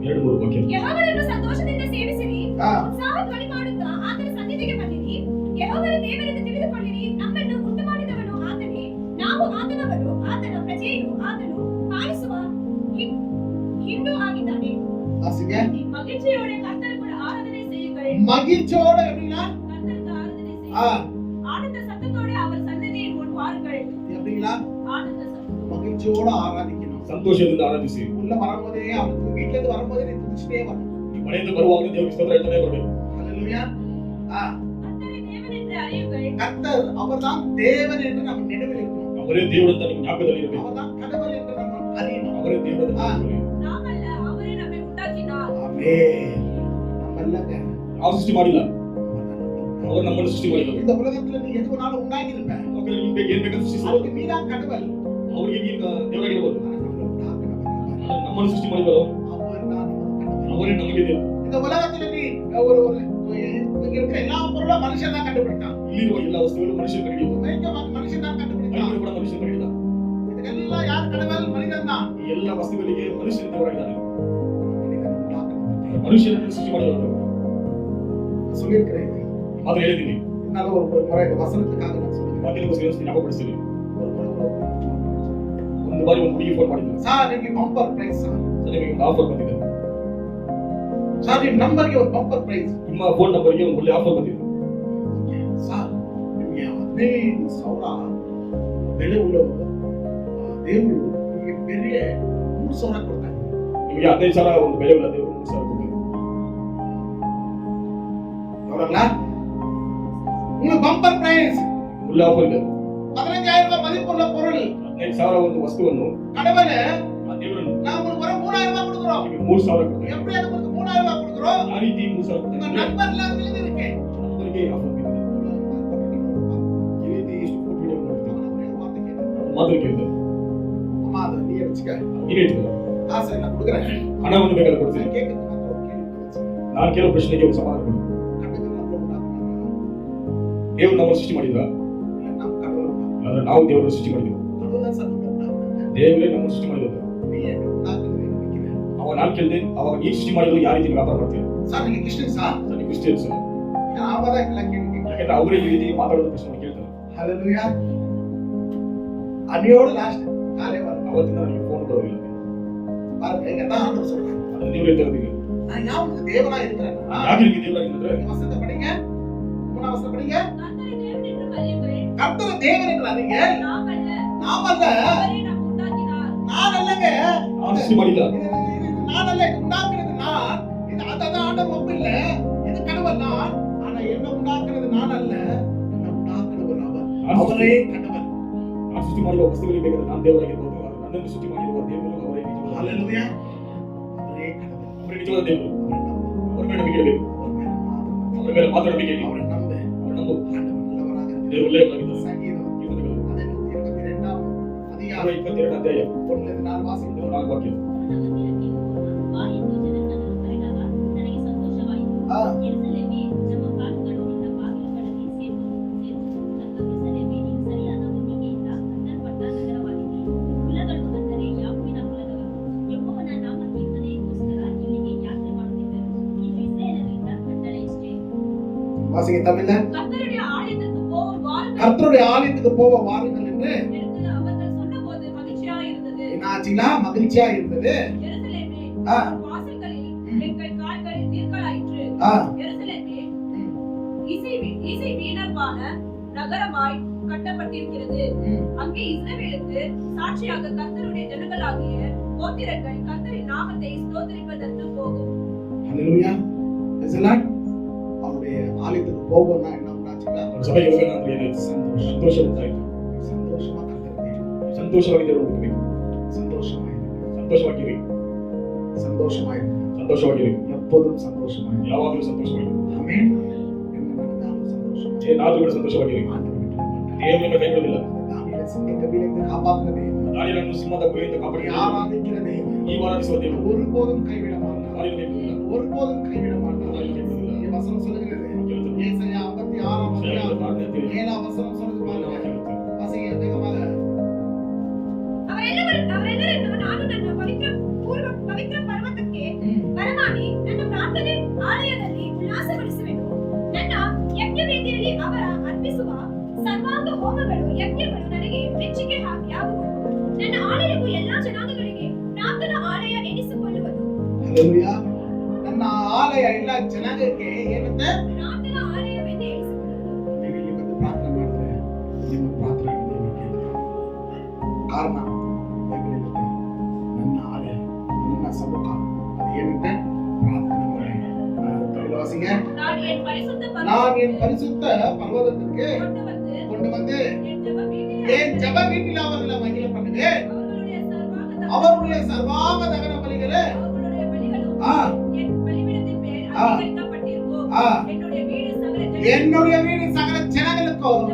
2-3 ವಾಕ್ಯ. ಯೆಹೋವನನ್ನು ಸಂತೋಷದಿಂದ ಸೇವಿಸಿರಿ, ಆ. ಉತ್ಸಾಹ ಧ್ವನಿ ಮಾಡುತ್ತಾ ಆತನ ಸನ್ನಿಧಿಗೆ ಬನ್ನಿರಿ. ಯೆಹೋವನ ದೇವರೆಂದು ತಿಳಿದುಕೊಳ್ಳಿರಿ, ನಮ್ಮನ್ನು ಉಂಟು ಮಾಡಿದವನು ಆತನೇ, ನಾವು ಆತನವರು, ಆತನ ಪ್ರಜೆಯು, ಆತನು ಪಾಲಿಸುವ ಹಿಂಡು ಆಗಿದ್ದಾನೆ. வாசிங்க. மகிழ்ச்சியோட கர்த்தருக்கு கூட ஆராதனை செய்யுங்கள். மகிழ்ச்சியோட எப்படின்னா கர்த்தருக்கு ஆராதனை ஆ செய்யுங்கள். ஆனந்த சத்தத்தோட அவர் சன்னதியின் முன் வாருங்கள். எப்படிங்களா? ஆனந்த சத்தம். மகிழ்ச்சியோட ஆராதிக்கணும். ಸಂತೋಷದಿಂದ ಆರಾಧಿಸಿ. உள்ள வரும்போதே அவருக்கு வீட்ல இருந்து வரும்போதே நீ துதிச்சிட்டே வரணும். ಈ ಮನೆಯಿಂದ ಬರುವಾಗ ದೇವರಿಗೆ ಸ್ತೋತ್ರ ಹೇಳ್ತಾನೆ ಬರಬೇಕು. ஹalleluya. ஆ கர்த்தரை தேவன் என்று அறியுங்கள். கர்த்தர் அவர்தான் தேவன் என்று நம்ம நினைவில் இருக்கணும். ಅವರೇ ದೇವರು ಅಂತ ನಿಮ್ಮ ಜ್ಞಾಪಕದಲ್ಲಿ ಇರಬೇಕು. அவர்தான் கடவுள் என்று நம்ம அறியணும். ಅವರೇ ದೇವರು ಅಂತ ತಿಳಿದುಕೊಳ್ಳಿ. நாமல்ல, அவரே நம்மை உண்டாக்கினார். ஆமென். நம்ம இல்லங்க. ನಾವು ಸೃಷ್ಟಿ ಮಾಡಿಲ್ಲ, ಅವರು ನಮ್ಮನ್ನು ಸೃಷ್ಟಿ ಮಾಡಿದರು. இந்த உலகத்துல நீ எது வேணாலும் உண்டாக்கி இருப்ப. ಲೋಕದಲ್ಲಿ ನಿಮಗೆ ಏನ್ ಬೇಕಾದ್ರೂ ಸೃಷ್ಟಿಸಬಹುದು. அதுக்கு நீதான் கடவுள். ಅವರಿಗೆ ನೀನು ದೇವರಾಗಿರಬಹುದು. ஆனா நம்மள உண்டாக்குனவர் அவர். ನಮ್ಮನ್ನು ಸೃಷ್ಟಿ ಮಾಡಿದರು அவர்தான் நமக்கு கடவுள். ಅವರೇ ನಮಗೆ ದೇವರು. இந்த உலகத்துல நீ ஒரு இங்க இருக்கிற எல்லா பொருளும் மனுஷன் தான் கண்டுபிடித்தான். ಇಲ್ಲಿರುವ ಎಲ್ಲ ವಸ್ತುಗಳು ಮನುಷ್ಯನ ಕಂಡಿದ್ದು. மனுஷன் தான் கண்டுபிடித்தான். ಬೈಬಲ್ ಕೂಡ ಮನುಷ್ಯನ ಕಂಡಿದ್ದ. இதெல்லாம் யார் கடவுள்? மனிதன் தான். ಈ ಎಲ್ಲ ವಸ್ತುಗಳಿಗೆ ಮನುಷ್ಯನ ದೇವರಾಗಿದ್ದಾನೆ. மனிதன் உண்டாக்குனவர். ಮನುಷ್ಯನನ್ನು ಸೃಷ್ಟಿ ಮಾಡಿದವರು. சொல்லியிருக்கிறேன். ಮಾತ್ರ ಹೇಳಿದ್ದೀನಿ. என்னால ஒரு முறை இந்த வசனத்துக்காக நான் சொல்லுவேன். ವಾಕ್ಯದಗೋಸ್ಕರ ಜ್ಞಾಪಕಪಡಿಸ್ತೀನಿ. ஒரு முறை ಒಂದು ಬಾರಿ ಒಂದು ಹುಡುಗಿ ಫೋನ್ ಮಾಡಿದ್ರು. சார் ನಿಮಗೆ ಬಂಪರ್ ಪ್ರೈಸ್ சார். ನಿಮಗೆ ಒಂದು ಆಫರ್ ಬಂದಿದೆ. சார் ನಿಮ್ಮ ನಂಬರ್ಗೆ ಒಂದು ಬಂಪರ್ ಪ್ರೈಸ್. ನಿಮ್ಮ ಫೋನ್ ನಂಬರ್ಗೆ ಒಂದು ಒಳ್ಳೆ ಆಫರ್ ಬಂದಿದೆ. சார் ನಿಮಗೆ 15,000 ಬೆಲೆ ಉಳ್ಳ ದೇವರು ನಿಮಗೆ ಬೇರೆ 3,000 ಕೊಡ್ತಾರೆ. ನಿಮಗೆ 15,000 ಒಂದು ಬೆಲೆ ಉಳ್ಳ ದೇವರು 3,000 ಕೊಡ್ತಾರೆ. எவ்வளவுங்களா? உங்களுக்கு பம்பர் பிரைஸ். ಒಳ್ಳೆ ಆಫರ್ ಇದೆ. 15,000 ரூபாய் மதிப்புள்ள பொருள். 15,000 ಒಂದು ವಸ್ತುವನ್ನು கடவுளே ಆ ದೇವರನ್ನು நான் உங்களுக்கு ஒரு 3,000 ரூபாய் கொடுக்கிறோம். ನಿಮಗೆ 3,000 ಕೊಡ್ತಾರೆ. எப்படி உங்களுக்கு 3,000 ரூபாய் கொடுக்கிறோம்? ಆ ರೀತಿ 3,000 உங்க ಕೊಡ್ತಾರೆ. நண்பர்ல இருந்து இருக்கு. ನಂಬರ್ಗೆ ಆಫರ್ ಬಂದಿದೆ. ಈ ರೀತಿ ಎಷ್ಟು ಫೋಟೋ ವಿಡಿಯೋ ನೋಡ್ತೀವಿ. ಮಾತ್ರ ಕೇಳಿದೆ. அம்மா அதை நீ வச்சுக்க. ನೀನು ಹೇಳ್ತೀರಾ? காசு நான் கொடுக்குறேன். ಹಣವನ್ನು ಬೇಕಾದ್ರೆ ಕೊಡ್ತೀನಿ. கேட்கறது மாத்திரம் ஒரு கேள்வி கேளுங்க. ನಾನು ಕೇಳೋ ಪ್ರಶ್ನೆಗೆ ಒಂದು ಸಮಾಧಾನ ಕೊಡು. கடவுள் நம்மள உண்டாக்குனாரா? ದೇವರು ನಮ್ಮನ್ನು ಸೃಷ್ಟಿ ಮಾಡಿದ್ರ? இல்ல நம்ம கடவுள் உண்டாக்குனாரா? ಅಂದ್ರೆ ನಾವು ದೇವರನ್ನು ಸೃಷ್ಟಿ ಮಾಡಿದ್ವಿ. கடவுள் தான் சார் நம்மள உண்டாக்குனாரு. ದೇವರೇ ನಮ್ಮನ್ನು ಸೃಷ್ಟಿ ಮಾಡಿದ್ರು. நீ எப்படி உண்டாக்குறது நினைக்கிறீங்க? ಅವಾಗ ನಾನು ಕೇಳಿದೆ, ಅವಾಗ ನೀ ಸೃಷ್ಟಿ ಮಾಡಿದ್ರು ಯಾವ ರೀತಿ ವ್ಯಾಪಾರ ಮಾಡ್ತೀವಿ? சார் நீங்க கிறிஸ்டியன் சார்? ನಾನು ಕ್ರಿಶ್ಚಿಯನ್ ಸರ್. நான் தான் ಎಲ್ಲ ಕೇಳಿ ಕೇಳಿ. ಯಾಕಂದ್ರೆ ಅವರೇ ಈ ರೀತಿ ಮಾತಾಡೋದು ಪ್ರಶ್ನೆ ಕೇಳ್ತಾರೆ. ஹalleluya. அன்னையோட லாஸ்ட் காலை வர ಅವತ್ತಿಂದ ನನಗೆ ಫೋನ್ ಬರೋದಿಲ್ಲ. பாருங்க எங்க தான் ஆண்டவர் சொல்றாரு. ಅದನ್ನ ನೀವು ಹೇಳ್ತಿರೋದಿಲ್ಲ. நான் யாருக்கு தேவனா இருக்கிறேன். ಯಾಕೆ ನಿಮಗೆ ದೇವರಾಗಿದ್ರೆ? வசனத்தை படிங்க. 3 வசனம் படிங்க. கர்த்தரை தேவன் என்று அறியுங்கள். கர்த்தர் தேவன் என்று அறிங்க. நாமல்ல, நாம் அல்ல. அவரே நம்மை உண்டாக்கினார். நான் அல்லங்க. ನಾನು ಸೃಷ್ಟಿ ಮಾಡಿಲ್ಲ. இது நான் அல்ல. இது உண்டாக்குறது நான். இது அதான் ஆண்டவர் ஒப்பு இல்ல. இது கடவுள் நான். ஆனா என்ன உண்டாக்குறது நான் அல்ல. என்ன உண்டாக்குறவர் அவர். அவரே கடவுள். ನಾನು ಸೃಷ್ಟಿ ಮಾಡಿರುವ ವಸ್ತುಗಳಿಗೆ ಬೇಕಾದ್ರೆ ನಾನು ದೇವರಾಗಿರ್ಬೋದು. ನನ್ನನ್ನು ಸೃಷ್ಟಿ ಮಾಡಿರುವ ದೇವರು ಅವರೇ ನಿಜವಾದ. ஹalleluya. அவரே கடவுள். ಅವರೇ ನಿಜವಾದ ದೇವರು. ಅವರ ಮೇಲೆ ನಂಬಿಕೆ ಇಡಬೇಕು. ಅವರ ಮೇಲೆ ಮಾತ್ರ ನಂಬಿಕೆ ಇಡಿ. அவரை நம்பு. ಅವರ ನಂಬು. ஆண்டவர் நல்லவராக இருக்கிறார். ದೇವರು ಒಳ್ಳೆಯವರಾಗಿದ್ದಾರೆ. சங்கீதம் ಕೀರ್ತನೆಗಳು 122 அதிகாரம் 122 ಅಧ್ಯಾಯ 1-4 வாசிக்கிறோம். 4 ವಾಕ್ಯ. ಬಾಯಿತು ಜನರನ್ನು ಕರೆದಾಗ ನನಗೆ ಸಂತೋಷವಾಯಿತು. ಯೆರೂಸಲೇಮೇ, ನಮ್ಮ ಕಾಲುಗಳು ನಿನ್ನ ಬಾಗಿಲುಗಳಲ್ಲಿ ಸೇತು. ಯೆರೂಸಲೇಮೇ, ನೀನು ಸರಿಯಾದ ಹೊಂದಿಕೆಯಿಂದ ಕಟ್ಟಲ್ಪಟ್ಟ ನಗರವಾಗಿದೆ. ಕುಲಗಳು ಅಂದರೆ ಯಾಕೋಬಿನ ಕುಲದವರು ಯೆಹೋವನ ನಾಮ ಕೀರ್ತನೆಗೋಸ್ಕರ ಇಲ್ಲಿಗೆ ಯಾತ್ರೆ ಮಾಡುತ್ತಿದ್ದರು. ಇದು ಇಸ್ರಾಯೇಲರಿಂದ ಕಟ್ಟಳೆ ಇಷ್ಟೇ. வாசிங்க தமிழ்ல. கர்த்தருடைய ஆலயத்திற்கு போவோம் வாருங்கள் கர்த்தருடைய ஆலயத்துக்கு போக வாருங்கள் என்று என்று அவர்கள் சொன்னபோது மகிழ்ச்சியா இருந்தது. என்ன ஆச்சுங்களா? மகிழ்ச்சியா இருந்தது. எருசலேமே, ஆ. வாசல்களில் எங்கள் கால்கள் நீர்களாயிற்று. ஆ. எருசலேமே, இசை வீணர்பான நகரமாய் கட்டப்பட்டிருக்கிறது. ம். அங்கே இஸ்ரவேலுக்கு சாட்சியாக கர்த்தருடைய ஜனங்களாகிய கோத்திரங்கள் கர்த்தரின் நாமத்தை ஸ்தோத்திரிப்பதற்கு போகும். ஹalleluya. இஸ்லாம் அவருடைய ஆலயத்துக்கு போகணும்னா என்ன உண்டாச்சுங்களா? ಅವರ ಸಭೆಗೆ ಹೋಗೋಣ ಅಂದ್ರೆ ಏನಾಯ್ತು? ಸಂತೋಷ ಉಂಟಾಯಿತು. சந்தோஷமா கர்த்தருக்கு ಸಂತೋಷವಾಗಿ ದೇವರು ಹುಡುಕಬೇಕು. சந்தோஷமா இருங்க. ಸಂತೋಷವಾಗಿರಿ. சந்தோஷமா இருங்க. ಸಂತೋಷವಾಗಿರಿ. எப்போதும் சந்தோஷமா இருங்க. ಯಾವಾಗಲೂ ಸಂತೋಷವಾಗಿರಿ. ஆமென். என்ன நடந்தாலும் சந்தோஷமா இருங்க. ಏನಾದರೂ ಕೂಡ ಸಂತೋಷವಾಗಿರಿ. ஆண்டவர் விட்டு மாட்டார். ದೇವರನ್ನು ಕೈ ಬಿಡೋದಿಲ್ಲ. தானியேலை சிங்கக்கபியிலிருந்து காப்பாற்றுற தேவன். ದಾನಿಯೇಲನನ್ನು ಸಿಂಹದ ಗುಹೆಯಿಂದ ಕಾಪಾಡಿದ ஆராதிக்கிற தேவன். ನೀವು ಆರಾಧಿಸುವ ದೇವರು. ஒருபோதும் கைவிட மாட்டார். ಯಾರಿಗೂ ಕೈ ಬಿಡುವುದಿಲ್ಲ. ஒருபோதும் கைவிட மாட்டார். ಯಾರಿಗೂ ಕೈ ಬಿಡುವುದಿಲ್ಲ. இங்கே வசனம் சொல்லுகிறது. ಕೇಳುತ್ತದೆ. ஏசாயா 56 அதிகாரம் 7ஆம் வசனம் சொல்லுது பாருங்க. வாசிங்க வேகமாக. ಅವರೆಲ್ಲರನ್ನು ನಾನು ನನ್ನ ಪವಿತ್ರ ಪರ್ವತಕ್ಕೆ ಬರಮಾಡಿ ನನ್ನ ಪ್ರಾರ್ಥನೆ ಆಲಯದಲ್ಲಿ ಉಲ್ಲಾಸಗೊಳಿಸುವೆನು. ನನ್ನ ಯಜ್ಞವೇದಿಯಲ್ಲಿ ಅವರ ಅರ್ಪಿಸುವ ಸರ್ವಾಂಗ ಹೋಮಗಳು ಯಜ್ಞಗಳು ನನಗೆ ಮೆಚ್ಚುಗೆ ಆಗುವವು. ನನ್ನ ಆಲಯವು ಎಲ್ಲಾ ಜನಾಂಗಗಳಿಗೆ ಪ್ರಾರ್ಥನಾ ಆಲಯ ಎನಿಸಿಕೊಳ್ಳುವುದು. ಹಲ್ಲೆಲೂಯಾ. ನನ್ನ ಆಲಯ ಎಲ್ಲ ಜನಾಂಗಕ್ಕೆ ಏನಂತೆ ಪ್ರಾರ್ಥನಾ ಆಲಯವೆಂದು ಎನಿಸಿಕೊಳ್ಳುವುದು. ನೀವು ಇಲ್ಲಿ ಬಂದು ಪ್ರಾರ್ಥನೆ ಮಾಡಿದ್ರೆ ನಿಮ್ಮ ಪ್ರಾರ್ಥನೆ ಕಾರಣ ಬೈಬಲ್ ಹೇಳುತ್ತೆ, ನನ್ನ ಆಲಯ ನನ್ನ ಸಮ್ಮುಖ ಅದು ಏನಂತೆ ಪ್ರಾರ್ಥನೆ ಮನೆ. வாசிங்க. நான் என் பரிசுத்த நான் என் பரிசுத்த பர்வதத்திற்கு கொண்டு வந்து என் ஜெப வீட்டில் அவர்களை மகிழ பண்ணுவேன். அவருடைய சர்வாங்க தகன பலிகளே என்னுடைய வீடு சகல ஜனங்களுக்கும்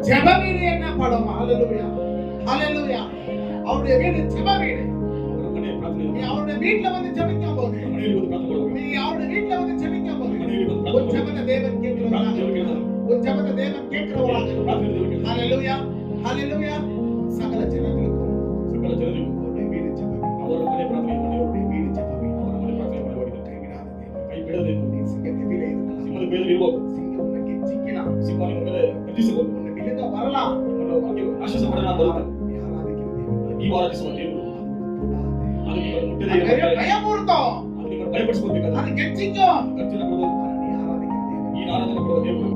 ஜெப வீடு என்னப்படும். ஹல்லேலூயா ஹல்லேலூயா. அவருடைய வீடு ஜெப வீடு. நீ அவருடைய வீட்ல வந்து ஜெபிக்கும் போது நீ அவருடைய வீட்ல வந்து ஜெபிக்கும் போது உன் ஜெபத்தை தேவன் கேட்கிறவராக உன் ஜெபத்தை தேவன் கேட்கிறவராக. ஹல்லேலூயா ஹல்லேலூயா. சகல ஜனங்களுக்கும் அவருடைய வீடு ஜெப வீடு. அவருடைய வீடு ஜெப வீடு. கைவிடாதே. நீ சிங்கத்திலே இருக்கலாம். சிங்கம் உனக்கு சிக்கினா உன்னை விழுங்க வரலாம். பயமுறுத்தும். அது கெச்சிக்கும். நீ ஆராதிக்கிற தேவன்.